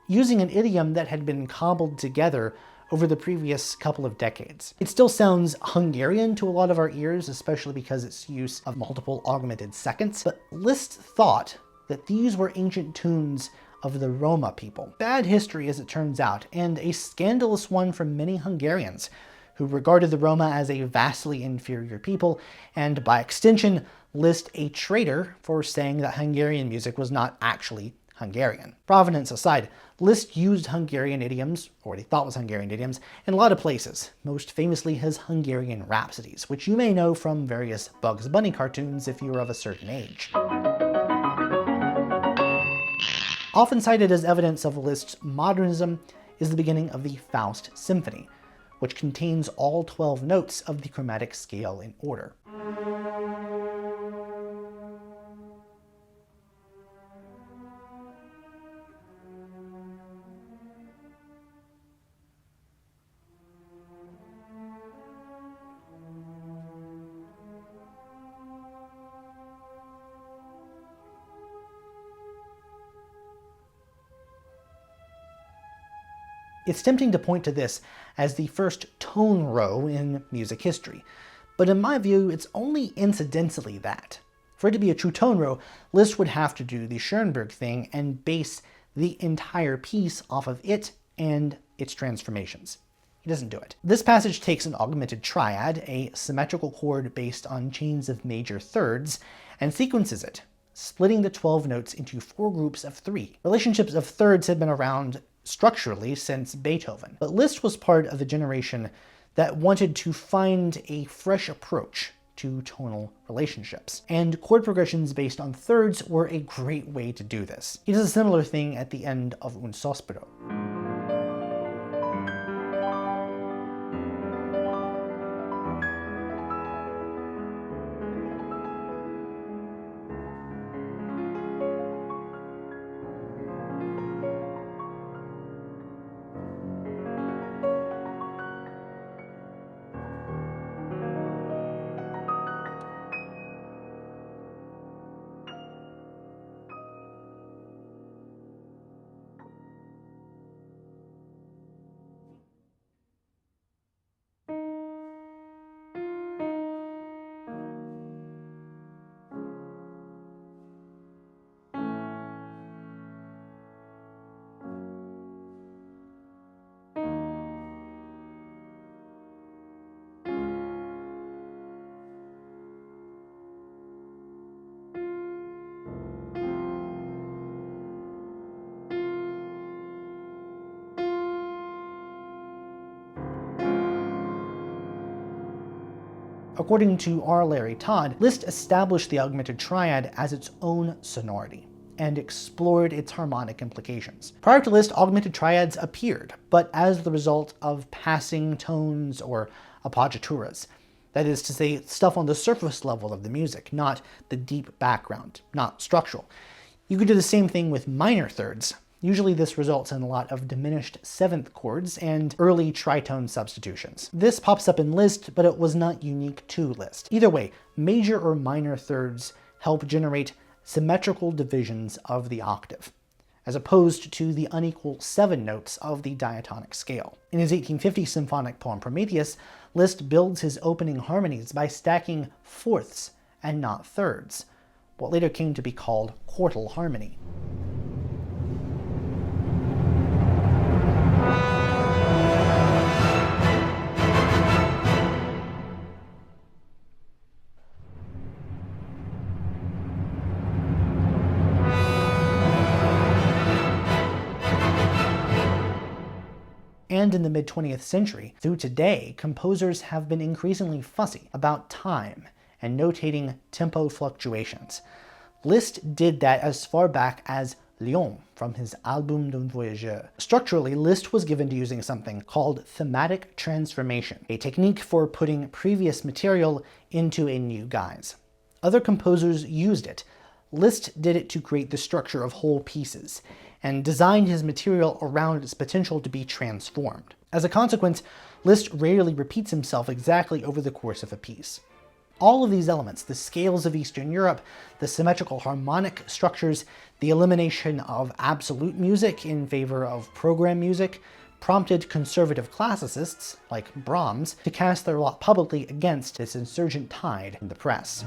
using an idiom that had been cobbled together over the previous couple of decades. It still sounds Hungarian to a lot of our ears, especially because its use of multiple augmented seconds, but Liszt thought that these were ancient tunes of the Roma people. Bad history, as it turns out, and a scandalous one for many Hungarians, who regarded the Roma as a vastly inferior people, and by extension, Liszt a traitor for saying that Hungarian music was not actually Hungarian. Provenance aside, Liszt used Hungarian idioms, or what he thought was Hungarian idioms, in a lot of places, most famously his Hungarian rhapsodies, which you may know from various Bugs Bunny cartoons if you are of a certain age. Often cited as evidence of Liszt's modernism is the beginning of the Faust Symphony, which contains all 12 notes of the chromatic scale in order. It's tempting to point to this as the first tone row in music history, but in my view, it's only incidentally that. For it to be a true tone row, Liszt would have to do the Schoenberg thing and base the entire piece off of it and its transformations. He doesn't do it. This passage takes an augmented triad, a symmetrical chord based on chains of major thirds, and sequences it, splitting the 12 notes into 4 groups of 3. Relationships of thirds had been around structurally since Beethoven, but Liszt was part of a generation that wanted to find a fresh approach to tonal relationships, and chord progressions based on thirds were a great way to do this. He does a similar thing at the end of Un Sospiro. According to R. Larry Todd, Liszt established the augmented triad as its own sonority and explored its harmonic implications. Prior to Liszt, augmented triads appeared, but as the result of passing tones or appoggiaturas. That is to say, stuff on the surface level of the music, not the deep background, not structural. You could do the same thing with minor thirds. Usually this results in a lot of diminished seventh chords and early tritone substitutions. This pops up in Liszt, but it was not unique to Liszt. Either way, major or minor thirds help generate symmetrical divisions of the octave, as opposed to the unequal 7 notes of the diatonic scale. In his 1850 symphonic poem Prometheus, Liszt builds his opening harmonies by stacking fourths and not thirds, what later came to be called quartal harmony. And in the mid-20th century, through today, composers have been increasingly fussy about time and notating tempo fluctuations. Liszt did that as far back as Lyon from his Album d'un Voyageur. Structurally, Liszt was given to using something called thematic transformation, a technique for putting previous material into a new guise. Other composers used it. Liszt did it to create the structure of whole pieces, and designed his material around its potential to be transformed. As a consequence, Liszt rarely repeats himself exactly over the course of a piece. All of these elements, the scales of Eastern Europe, the symmetrical harmonic structures, the elimination of absolute music in favor of program music, prompted conservative classicists, like Brahms, to cast their lot publicly against this insurgent tide in the press.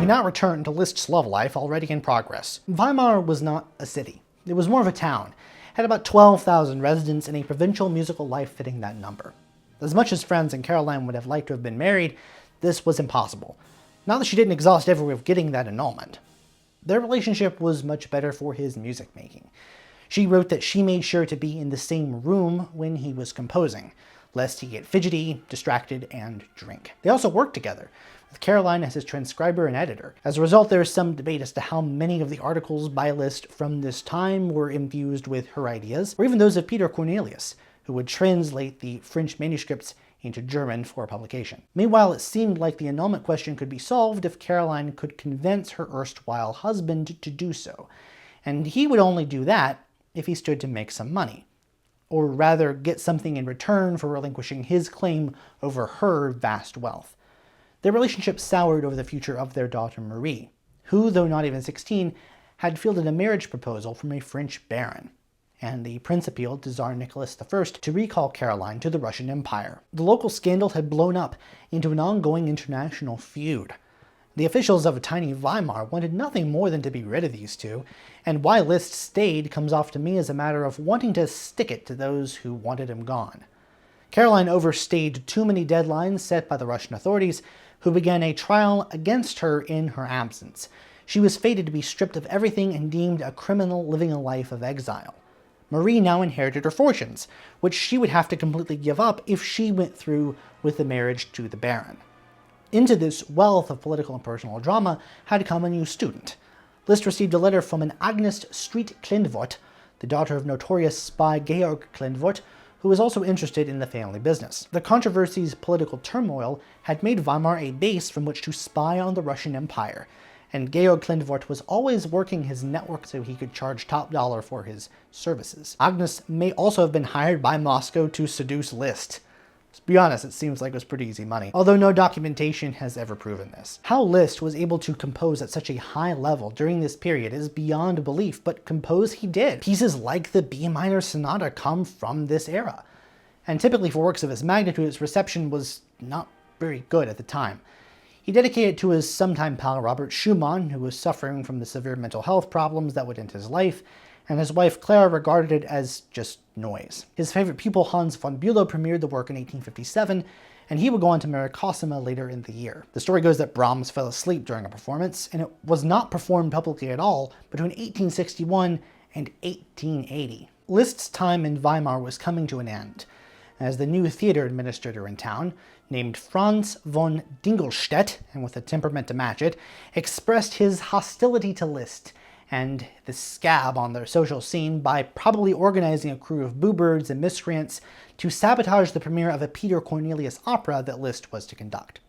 We now return to Liszt's love life already in progress. Weimar was not a city. It was more of a town. Had about 12,000 residents and a provincial musical life fitting that number. As much as Franz and Caroline would have liked to have been married, this was impossible. Not that she didn't exhaust every way of getting that annulment. Their relationship was much better for his music making. She wrote that she made sure to be in the same room when he was composing, lest he get fidgety, distracted, and drink. They also worked together, with Caroline as his transcriber and editor. As a result, there is some debate as to how many of the articles by Liszt from this time were infused with her ideas, or even those of Peter Cornelius, who would translate the French manuscripts into German for publication. Meanwhile, it seemed like the annulment question could be solved if Caroline could convince her erstwhile husband to do so, and he would only do that if he stood to make some money, or rather get something in return for relinquishing his claim over her vast wealth. Their relationship soured over the future of their daughter Marie, who, though not even 16, had fielded a marriage proposal from a French baron, and the prince appealed to Tsar Nicholas I to recall Caroline to the Russian Empire. The local scandal had blown up into an ongoing international feud. The officials of a tiny Weimar wanted nothing more than to be rid of these two, and why Liszt stayed comes off to me as a matter of wanting to stick it to those who wanted him gone. Caroline overstayed too many deadlines set by the Russian authorities, who began a trial against her in her absence. She was fated to be stripped of everything and deemed a criminal living a life of exile. Marie now inherited her fortunes, which she would have to completely give up if she went through with the marriage to the baron. Into this wealth of political and personal drama had come a new student. Liszt received a letter from an Agnes Street Klindworth, the daughter of notorious spy Georg Klindworth, who was also interested in the family business. The controversy's political turmoil had made Weimar a base from which to spy on the Russian Empire, and Georg Klindworth was always working his network so he could charge top dollar for his services. Agnes may also have been hired by Moscow to seduce Liszt. To be honest, it seems like it was pretty easy money, although no documentation has ever proven this. How Liszt was able to compose at such a high level during this period is beyond belief, but compose he did. Pieces like the B minor sonata come from this era, and typically for works of its magnitude, its reception was not very good at the time. He dedicated it to his sometime pal Robert Schumann, who was suffering from the severe mental health problems that would end his life, and his wife Klára regarded it as just noise. His favorite pupil Hans von Bülow premiered the work in 1857, and he would go on to marry Cosima later in the year. The story goes that Brahms fell asleep during a performance, and it was not performed publicly at all between 1861 and 1880. Liszt's time in Weimar was coming to an end, as the new theater administrator in town, named Franz von Dingelstedt, and with a temperament to match it, expressed his hostility to Liszt and the scab on their social scene by probably organizing a crew of boo-birds and miscreants to sabotage the premiere of a Peter Cornelius opera that Liszt was to conduct.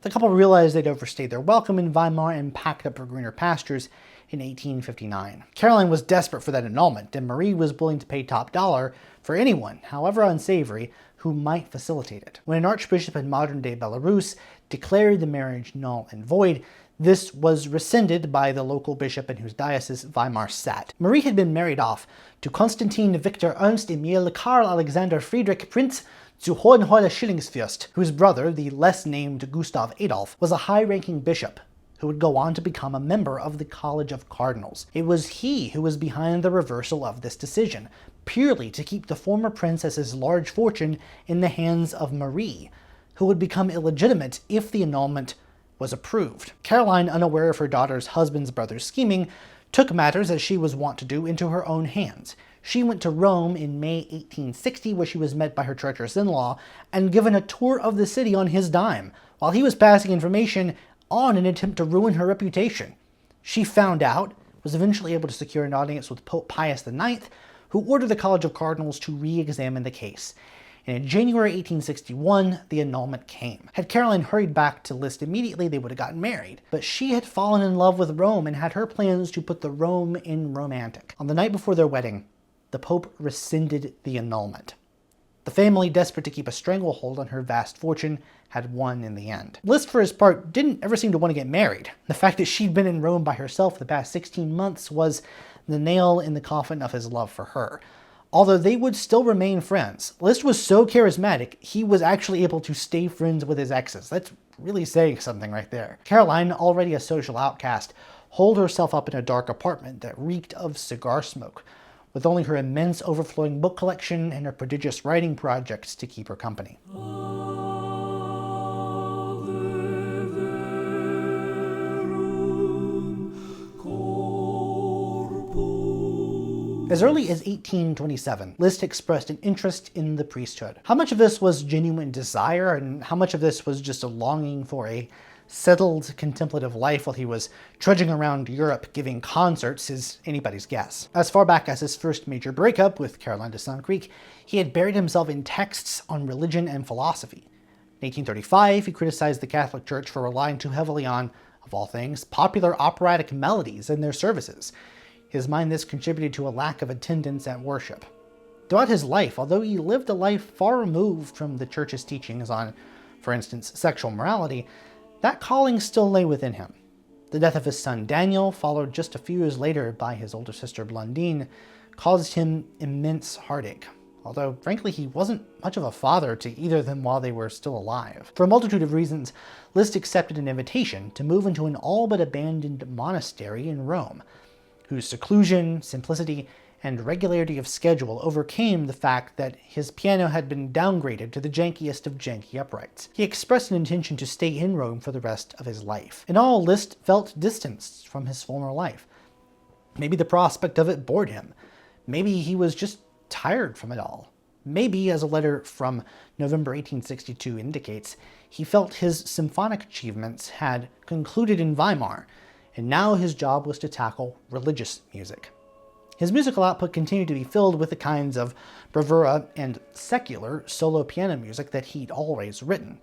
The couple realized they'd overstayed their welcome in Weimar and packed up for greener pastures in 1859. Caroline was desperate for that annulment, and Marie was willing to pay top dollar for anyone, however unsavory, who might facilitate it. When an archbishop in modern-day Belarus declared the marriage null and void, this was rescinded by the local bishop in whose diocese Weimar sat. Marie had been married off to Konstantin Victor Ernst Emil Karl Alexander Friedrich Prinz zu Hohenzollern Schillingsfürst, whose brother, the less-named Gustav Adolf, was a high-ranking bishop who would go on to become a member of the College of Cardinals. It was he who was behind the reversal of this decision, purely to keep the former princess's large fortune in the hands of Marie, who would become illegitimate if the annulment was approved. Caroline, unaware of her daughter's husband's brother's scheming, took matters, as she was wont to do, into her own hands. She went to Rome in May 1860, where she was met by her treacherous in-law and given a tour of the city on his dime, while he was passing information on an attempt to ruin her reputation. She found out, was eventually able to secure an audience with Pope Pius IX, who ordered the College of Cardinals to re-examine the case. And in January 1861, the annulment came. Had Caroline hurried back to Liszt immediately, they would have gotten married. But she had fallen in love with Rome and had her plans to put the Rome in romantic. On the night before their wedding, the Pope rescinded the annulment. The family, desperate to keep a stranglehold on her vast fortune, had won in the end. Liszt, for his part, didn't ever seem to want to get married. The fact that she'd been in Rome by herself the past 16 months was the nail in the coffin of his love for her. Although they would still remain friends. Liszt was so charismatic, he was actually able to stay friends with his exes. That's really saying something right there. Caroline, already a social outcast, holed herself up in a dark apartment that reeked of cigar smoke, with only her immense overflowing book collection and her prodigious writing projects to keep her company. As early as 1827, Liszt expressed an interest in the priesthood. How much of this was genuine desire, and how much of this was just a longing for a settled contemplative life while he was trudging around Europe giving concerts is anybody's guess. As far back as his first major breakup with Caroline de Saint-Cricq, he had buried himself in texts on religion and philosophy. In 1835, he criticized the Catholic Church for relying too heavily on, of all things, popular operatic melodies in their services. His mind this contributed to a lack of attendance at worship. Throughout his life, although he lived a life far removed from the Church's teachings on, for instance, sexual morality, that calling still lay within him. The death of his son Daniel, followed just a few years later by his older sister Blondine, caused him immense heartache, although frankly he wasn't much of a father to either of them while they were still alive. For a multitude of reasons, Liszt accepted an invitation to move into an all but abandoned monastery in Rome, whose seclusion, simplicity, and regularity of schedule overcame the fact that his piano had been downgraded to the jankiest of janky uprights. He expressed an intention to stay in Rome for the rest of his life. In all, Liszt felt distanced from his former life. Maybe the prospect of it bored him. Maybe he was just tired from it all. Maybe, as a letter from November 1862 indicates, he felt his symphonic achievements had concluded in Weimar, and now his job was to tackle religious music. His musical output continued to be filled with the kinds of bravura and secular solo piano music that he'd always written,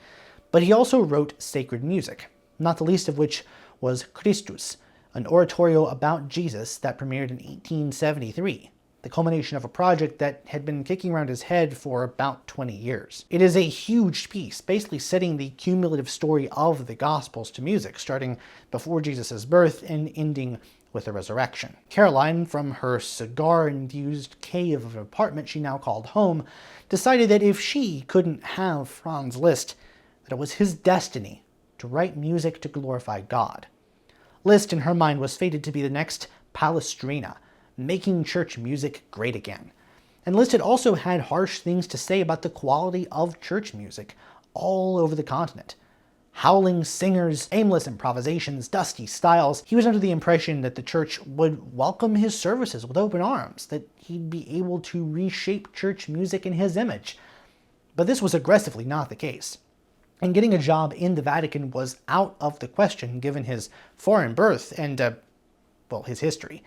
but he also wrote sacred music, not the least of which was Christus, an oratorio about Jesus that premiered in 1873, the culmination of a project that had been kicking around his head for about 20 years. It is a huge piece, basically setting the cumulative story of the Gospels to music, starting before Jesus' birth and ending with the resurrection. Caroline, from her cigar-infused cave of an apartment she now called home, decided that if she couldn't have Franz Liszt, that it was his destiny to write music to glorify God. Liszt, in her mind, was fated to be the next Palestrina, making church music great again. And Liszt had also had harsh things to say about the quality of church music all over the continent. Howling singers, aimless improvisations, dusty styles. He was under the impression that the church would welcome his services with open arms, that he'd be able to reshape church music in his image. But this was aggressively not the case. And getting a job in the Vatican was out of the question given his foreign birth and, his history.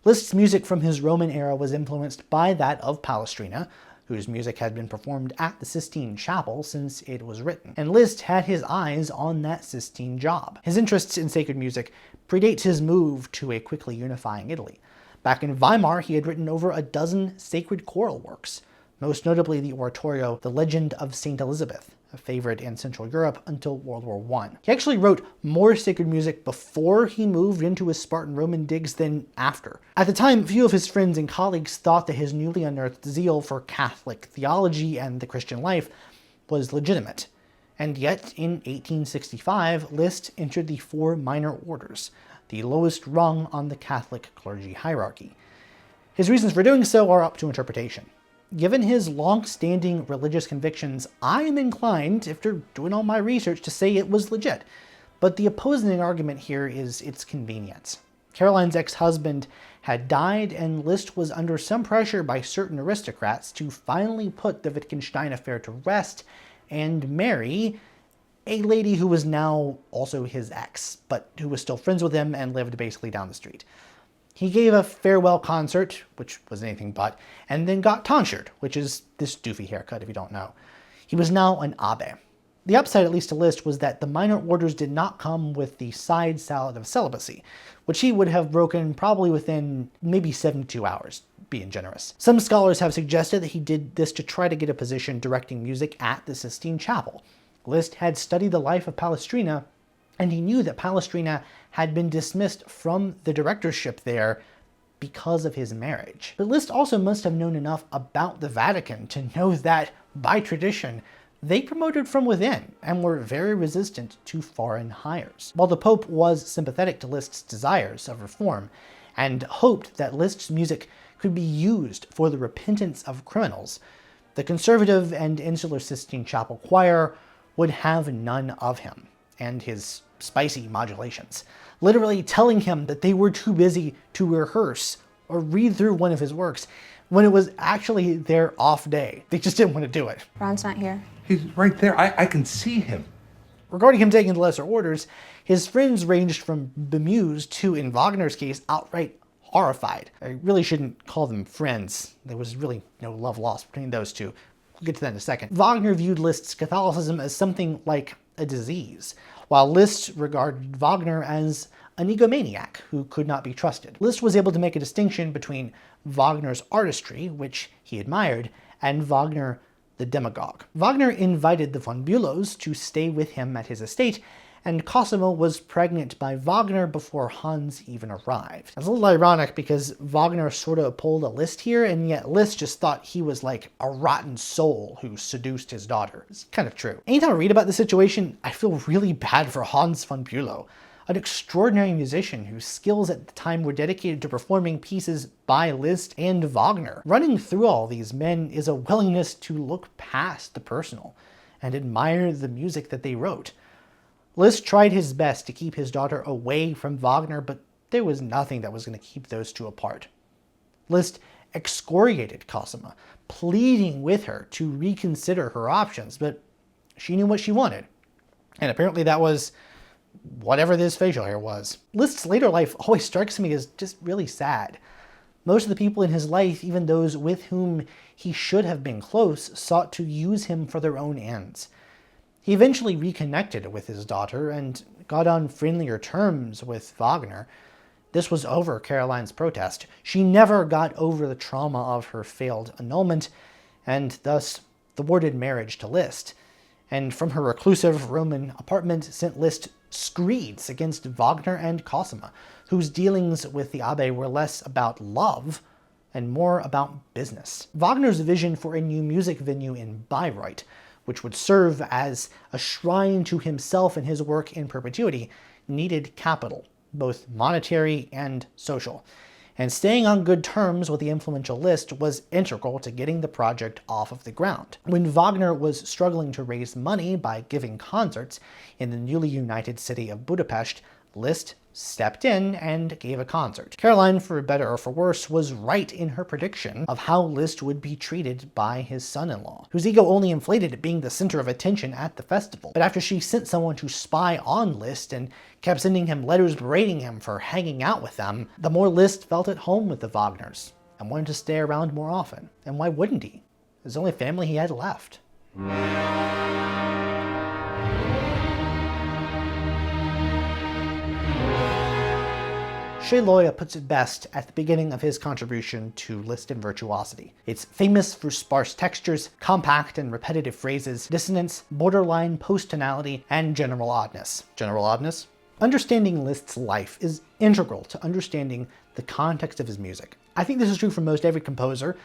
Liszt's music from his Roman era was influenced by that of Palestrina, whose music had been performed at the Sistine Chapel since it was written, and Liszt had his eyes on that Sistine job. His interests in sacred music predates his move to a quickly unifying Italy. Back in Weimar, he had written over a dozen sacred choral works, most notably the oratorio The Legend of St. Elizabeth, a favorite in Central Europe until World War I. He actually wrote more sacred music before he moved into his Spartan Roman digs than after. At the time, few of his friends and colleagues thought that his newly unearthed zeal for Catholic theology and the Christian life was legitimate. And yet, in 1865, Liszt entered the Four Minor Orders, the lowest rung on the Catholic clergy hierarchy. His reasons for doing so are up to interpretation. Given his long-standing religious convictions, I am inclined, after doing all my research, to say it was legit. But the opposing argument here is its convenience. Caroline's ex-husband had died, and Liszt was under some pressure by certain aristocrats to finally put the Wittgenstein Affair to rest and marry a lady who was now also his ex, but who was still friends with him and lived basically down the street. He gave a farewell concert, which was anything but, and then got tonsured, which is this doofy haircut if you don't know. He was now an Abbé. The upside, at least to Liszt, was that the minor orders did not come with the side salad of celibacy, which he would have broken probably within maybe 72 hours, being generous. Some scholars have suggested that he did this to try to get a position directing music at the Sistine Chapel. Liszt had studied the life of Palestrina, and he knew that Palestrina had been dismissed from the directorship there because of his marriage. But Liszt also must have known enough about the Vatican to know that, by tradition, they promoted from within and were very resistant to foreign hires. While the Pope was sympathetic to Liszt's desires of reform and hoped that Liszt's music could be used for the repentance of criminals, the conservative and insular Sistine Chapel choir would have none of him and his spicy modulations, literally telling him that they were too busy to rehearse or read through one of his works when it was actually their off day. They just didn't want to do it. Ron's not here. He's right there. I can see him. Regarding him taking the lesser orders, his friends ranged from bemused to, in Wagner's case, outright horrified. I really shouldn't call them friends. There was really no love lost between those two. We'll get to that in a second. Wagner viewed Liszt's Catholicism as something like a disease, while Liszt regarded Wagner as an egomaniac who could not be trusted. Liszt was able to make a distinction between Wagner's artistry, which he admired, and Wagner the demagogue. Wagner invited the von Bülows to stay with him at his estate, and Cosima was pregnant by Wagner before Hans even arrived. It's a little ironic because Wagner sort of pulled a Liszt here, and yet Liszt just thought he was like a rotten soul who seduced his daughter. It's kind of true. Anytime I read about this situation, I feel really bad for Hans von Bülow, an extraordinary musician whose skills at the time were dedicated to performing pieces by Liszt and Wagner. Running through all these men is a willingness to look past the personal and admire the music that they wrote. Liszt tried his best to keep his daughter away from Wagner, but there was nothing that was going to keep those two apart. Liszt excoriated Cosima, pleading with her to reconsider her options, but she knew what she wanted. And apparently that was whatever this facial hair was. Liszt's later life always strikes me as just really sad. Most of the people in his life, even those with whom he should have been close, sought to use him for their own ends. He eventually reconnected with his daughter and got on friendlier terms with Wagner. This was over Caroline's protest. She never got over the trauma of her failed annulment, and thus thwarted marriage to Liszt, and from her reclusive Roman apartment sent Liszt screeds against Wagner and Cosima, whose dealings with the Abbé were less about love and more about business. Wagner's vision for a new music venue in Bayreuth, which would serve as a shrine to himself and his work in perpetuity, needed capital, both monetary and social. And staying on good terms with the influential Liszt was integral to getting the project off of the ground. When Wagner was struggling to raise money by giving concerts in the newly united city of Budapest, Liszt stepped in and gave a concert. Caroline, for better or for worse, was right in her prediction of how Liszt would be treated by his son-in-law, whose ego only inflated at being the center of attention at the festival. But after she sent someone to spy on Liszt and kept sending him letters berating him for hanging out with them, the more Liszt felt at home with the Wagners and wanted to stay around more often. And why wouldn't he? It was the only family he had left. Loya puts it best at the beginning of his contribution to Liszt and Virtuosity. It's famous for sparse textures, compact and repetitive phrases, dissonance, borderline post-tonality, and general oddness. General oddness? Understanding Liszt's life is integral to understanding the context of his music. I think this is true for most every composer,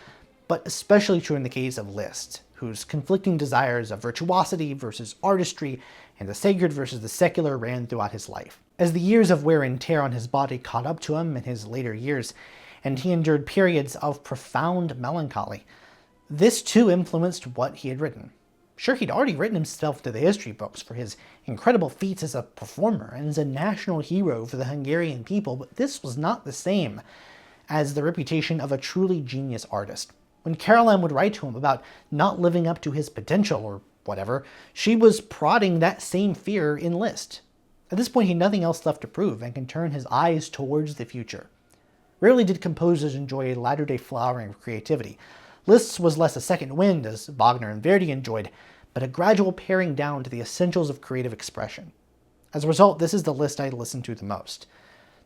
but especially true in the case of Liszt, whose conflicting desires of virtuosity versus artistry and the sacred versus the secular ran throughout his life. As the years of wear and tear on his body caught up to him in his later years, and he endured periods of profound melancholy, this too influenced what he had written. Sure, he'd already written himself to the history books for his incredible feats as a performer and as a national hero for the Hungarian people, but this was not the same as the reputation of a truly genius artist. When Caroline would write to him about not living up to his potential or whatever, she was prodding that same fear in Liszt. At this point, he had nothing else left to prove and can turn his eyes towards the future. Rarely did composers enjoy a latter-day flowering of creativity. Liszt's was less a second wind, as Wagner and Verdi enjoyed, but a gradual paring down to the essentials of creative expression. As a result, this is the Liszt I listen to the most.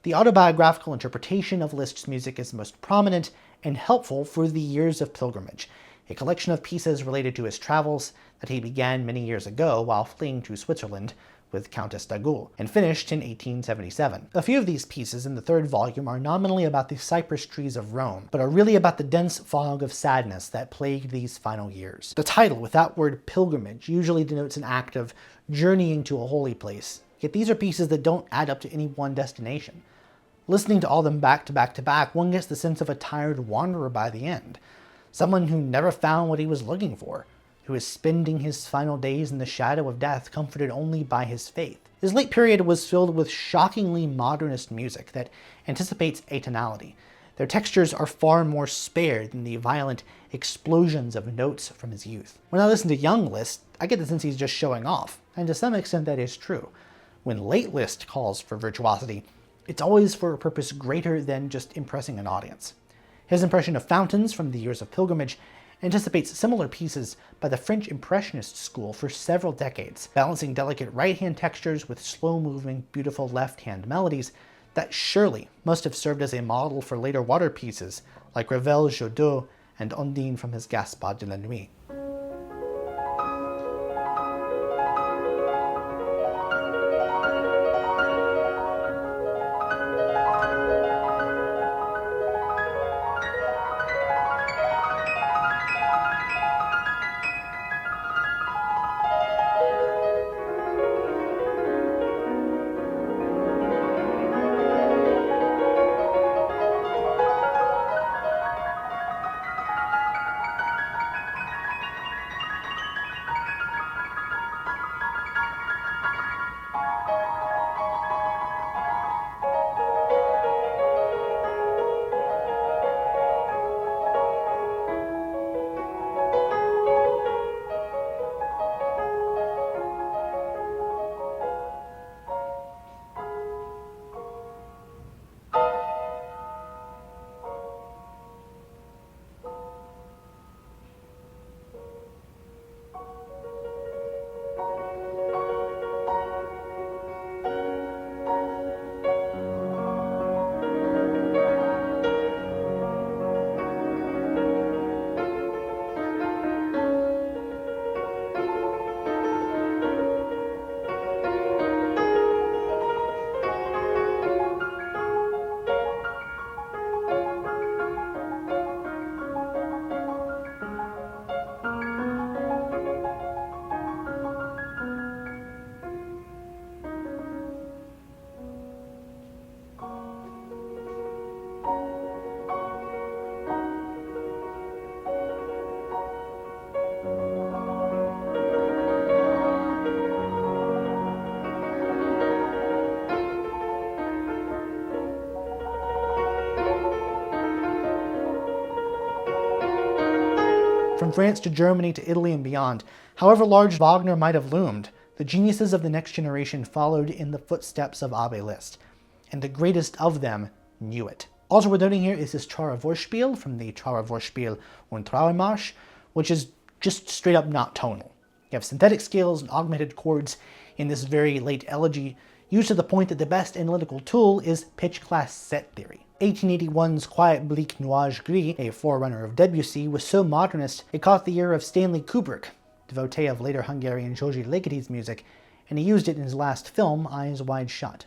The autobiographical interpretation of Liszt's music is most prominent and helpful for The Years of Pilgrimage, a collection of pieces related to his travels that he began many years ago while fleeing to Switzerland with Countess d'Agoult, and finished in 1877. A few of these pieces in the third volume are nominally about the cypress trees of Rome, but are really about the dense fog of sadness that plagued these final years. The title, with that word pilgrimage, usually denotes an act of journeying to a holy place, yet these are pieces that don't add up to any one destination. Listening to all of them back to back to back, one gets the sense of a tired wanderer by the end, someone who never found what he was looking for, who is spending his final days in the shadow of death, comforted only by his faith. His late period was filled with shockingly modernist music that anticipates atonality. Their textures are far more spared than the violent explosions of notes from his youth. When I listen to young Liszt, I get the sense he's just showing off, and to some extent that is true. When late Liszt calls for virtuosity, it's always for a purpose greater than just impressing an audience. His impression of fountains from The Years of Pilgrimage anticipates similar pieces by the French Impressionist school for several decades, balancing delicate right-hand textures with slow-moving, beautiful left-hand melodies that surely must have served as a model for later water pieces like Ravel's Jeu d'eau and Ondine from his Gaspard de la Nuit. From France to Germany to Italy and beyond, however large Wagner might have loomed, the geniuses of the next generation followed in the footsteps of Abbé Liszt, and the greatest of them knew it. Also worth noting here is his Trauervorspiel from the Trauervorspiel und Trauermarsch, which is just straight up not tonal. You have synthetic scales and augmented chords in this very late elegy, used to the point that the best analytical tool is pitch class set theory. 1881's Quiet Bleak Nuage Gris, a forerunner of Debussy, was so modernist it caught the ear of Stanley Kubrick, devotee of later Hungarian Józsi Ligety's music, and he used it in his last film, Eyes Wide Shut.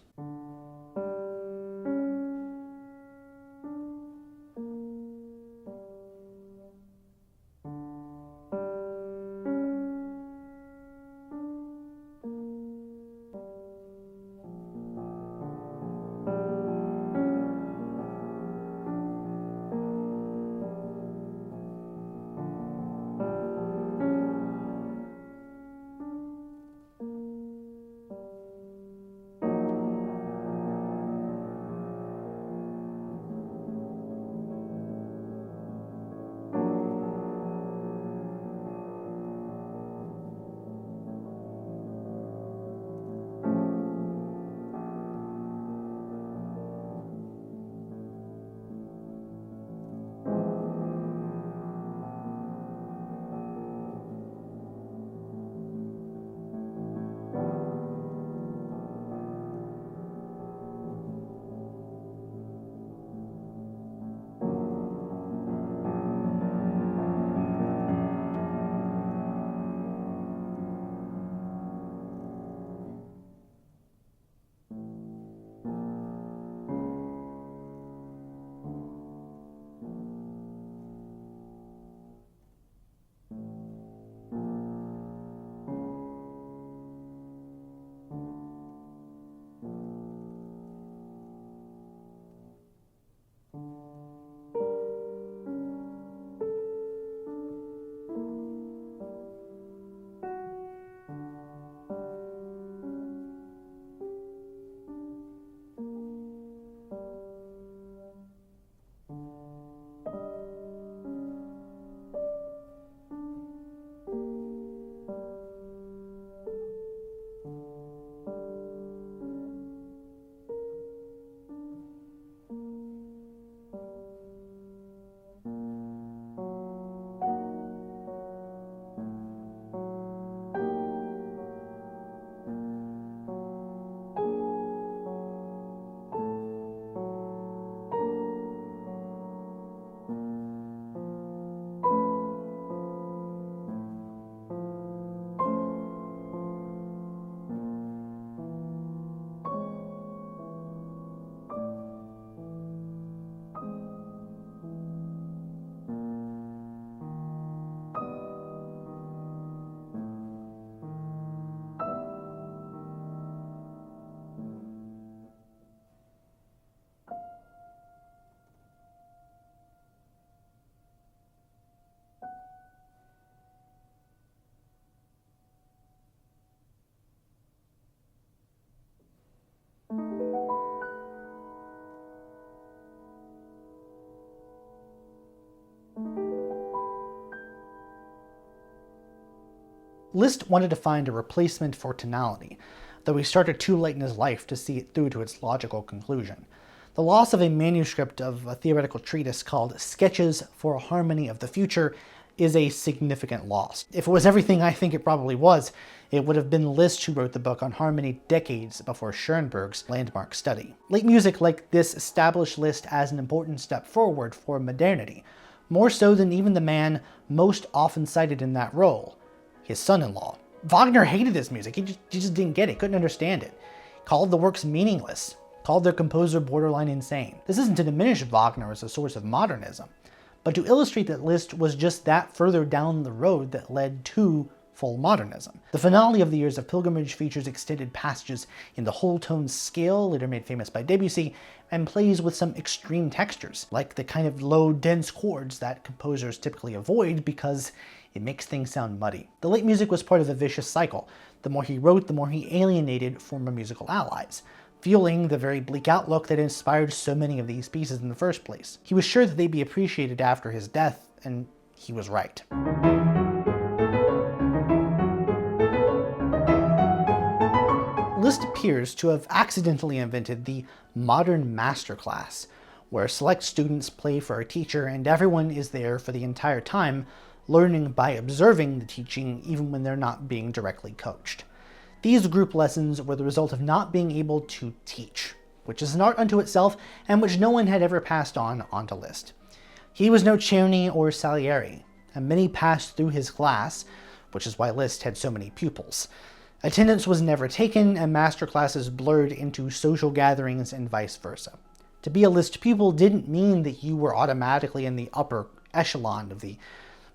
Liszt wanted to find a replacement for tonality, though he started too late in his life to see it through to its logical conclusion. The loss of a manuscript of a theoretical treatise called Sketches for a Harmony of the Future is a significant loss. If it was everything I think it probably was, it would have been Liszt who wrote the book on harmony decades before Schoenberg's landmark study. Late music like this established Liszt as an important step forward for modernity, more so than even the man most often cited in that role, his son-in-law. Wagner hated this music. He just didn't get it, couldn't understand it. Called the works meaningless, called their composer borderline insane. This isn't to diminish Wagner as a source of modernism, but to illustrate that Liszt was just that further down the road that led to full modernism. The finale of the Years of Pilgrimage features extended passages in the whole tone scale, later made famous by Debussy, and plays with some extreme textures, like the kind of low, dense chords that composers typically avoid because it makes things sound muddy. The late music was part of a vicious cycle. The more he wrote, the more he alienated former musical allies, fueling the very bleak outlook that inspired so many of these pieces in the first place. He was sure that they'd be appreciated after his death, and he was right. Liszt appears to have accidentally invented the modern masterclass, where select students play for a teacher and everyone is there for the entire time, learning by observing the teaching even when they're not being directly coached. These group lessons were the result of not being able to teach, which is an art unto itself and which no one had ever passed onto Liszt. He was no Czerny or Salieri, and many passed through his class, which is why Liszt had so many pupils. Attendance was never taken, and master classes blurred into social gatherings and vice versa. To be a Liszt pupil didn't mean that you were automatically in the upper echelon of the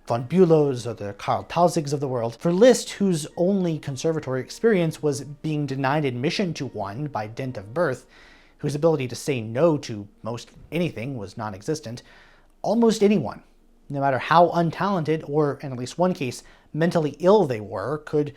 von Bülows or the Karl Tauzigs of the world. For Liszt, whose only conservatory experience was being denied admission to one by dint of birth, whose ability to say no to most anything was non-existent, almost anyone, no matter how untalented or, in at least one case, mentally ill they were, could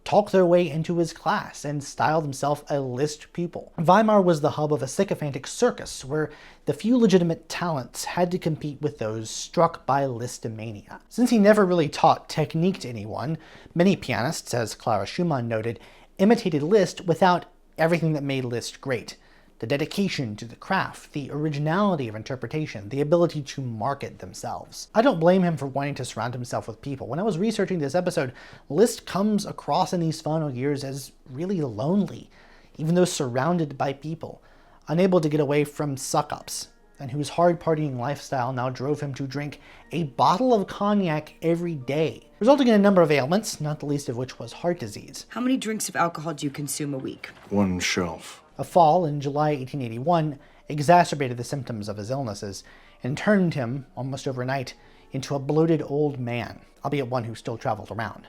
talk their way into his class and style themselves a Liszt pupil. Weimar was the hub of a sycophantic circus where the few legitimate talents had to compete with those struck by Lisztomania. Since he never really taught technique to anyone, many pianists, as Klára Schumann noted, imitated Liszt without everything that made Liszt great. The dedication to the craft, the originality of interpretation, the ability to market themselves. I don't blame him for wanting to surround himself with people. When I was researching this episode, Liszt comes across in these final years as really lonely, even though surrounded by people, unable to get away from suck-ups, and whose hard-partying lifestyle now drove him to drink a bottle of cognac every day, resulting in a number of ailments, not the least of which was heart disease. How many drinks of alcohol do you consume a week? 1 shelf. A fall in July 1881 exacerbated the symptoms of his illnesses and turned him, almost overnight, into a bloated old man, albeit one who still traveled around.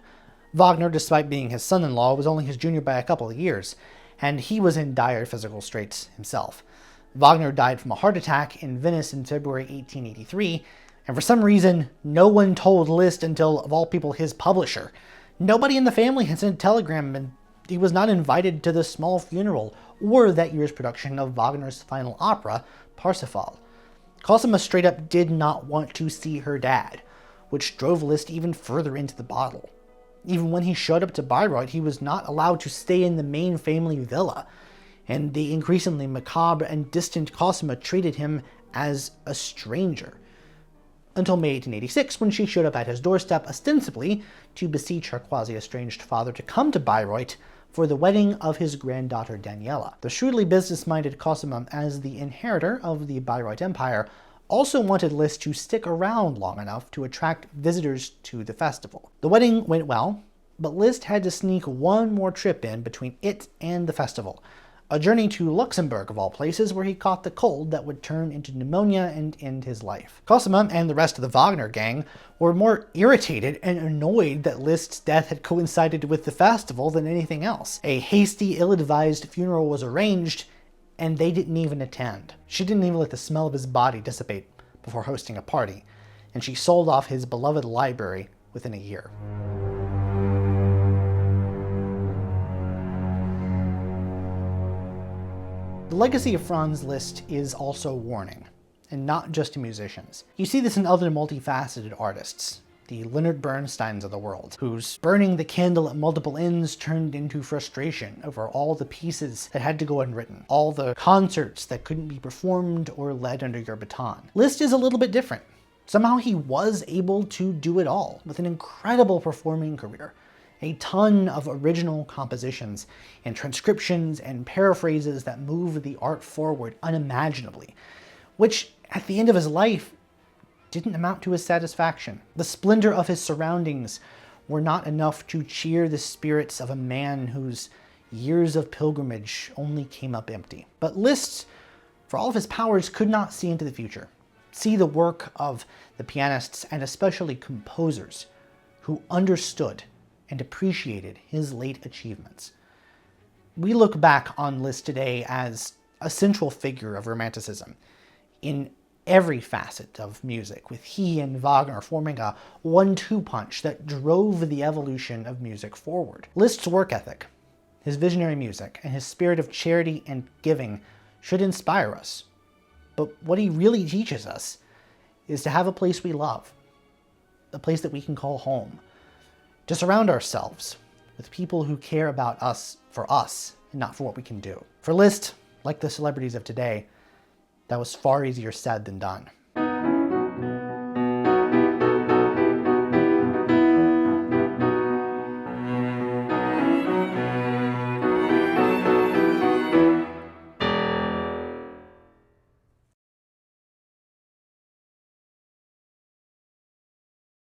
Wagner, despite being his son-in-law, was only his junior by a couple of years, and he was in dire physical straits himself. Wagner died from a heart attack in Venice in February 1883, and for some reason, no one told Liszt until, of all people, his publisher. Nobody in the family had sent a telegram, and he was not invited to the small funeral or that year's production of Wagner's final opera, Parsifal. Cosima straight up did not want to see her dad, which drove Liszt even further into the bottle. Even when he showed up to Bayreuth, he was not allowed to stay in the main family villa, and the increasingly macabre and distant Cosima treated him as a stranger. Until May 1886, when she showed up at his doorstep ostensibly to beseech her quasi-estranged father to come to Bayreuth for the wedding of his granddaughter Daniela. The shrewdly business-minded Cosima, as the inheritor of the Bayreuth Empire, also wanted Liszt to stick around long enough to attract visitors to the festival. The wedding went well, but Liszt had to sneak one more trip in between it and the festival, a journey to Luxembourg of all places, where he caught the cold that would turn into pneumonia and end his life. Cosima and the rest of the Wagner gang were more irritated and annoyed that Liszt's death had coincided with the festival than anything else. A hasty, ill-advised funeral was arranged, and they didn't even attend. She didn't even let the smell of his body dissipate before hosting a party, and she sold off his beloved library within a year. The legacy of Franz Liszt is also warning, and not just to musicians. You see this in other multifaceted artists. the Leonard Bernsteins of the world, whose burning the candle at multiple ends turned into frustration over all the pieces that had to go unwritten, all the concerts that couldn't be performed or led under your baton. Liszt is a little bit different. Somehow he was able to do it all with an incredible performing career. A ton of original compositions and transcriptions and paraphrases that move the art forward unimaginably, which at the end of his life didn't amount to his satisfaction. The splendor of his surroundings were not enough to cheer the spirits of a man whose years of pilgrimage only came up empty. But Liszt, for all of his powers, could not see into the future, see the work of the pianists and especially composers who understood and appreciated his late achievements. We look back on Liszt today as a central figure of Romanticism in every facet of music, with he and Wagner forming a 1-2 punch that drove the evolution of music forward. Liszt's work ethic, his visionary music, and his spirit of charity and giving should inspire us. But what he really teaches us is to have a place we love, a place that we can call home, to surround ourselves with people who care about us and not for what we can do. For Liszt, like the celebrities of today, that was far easier said than done.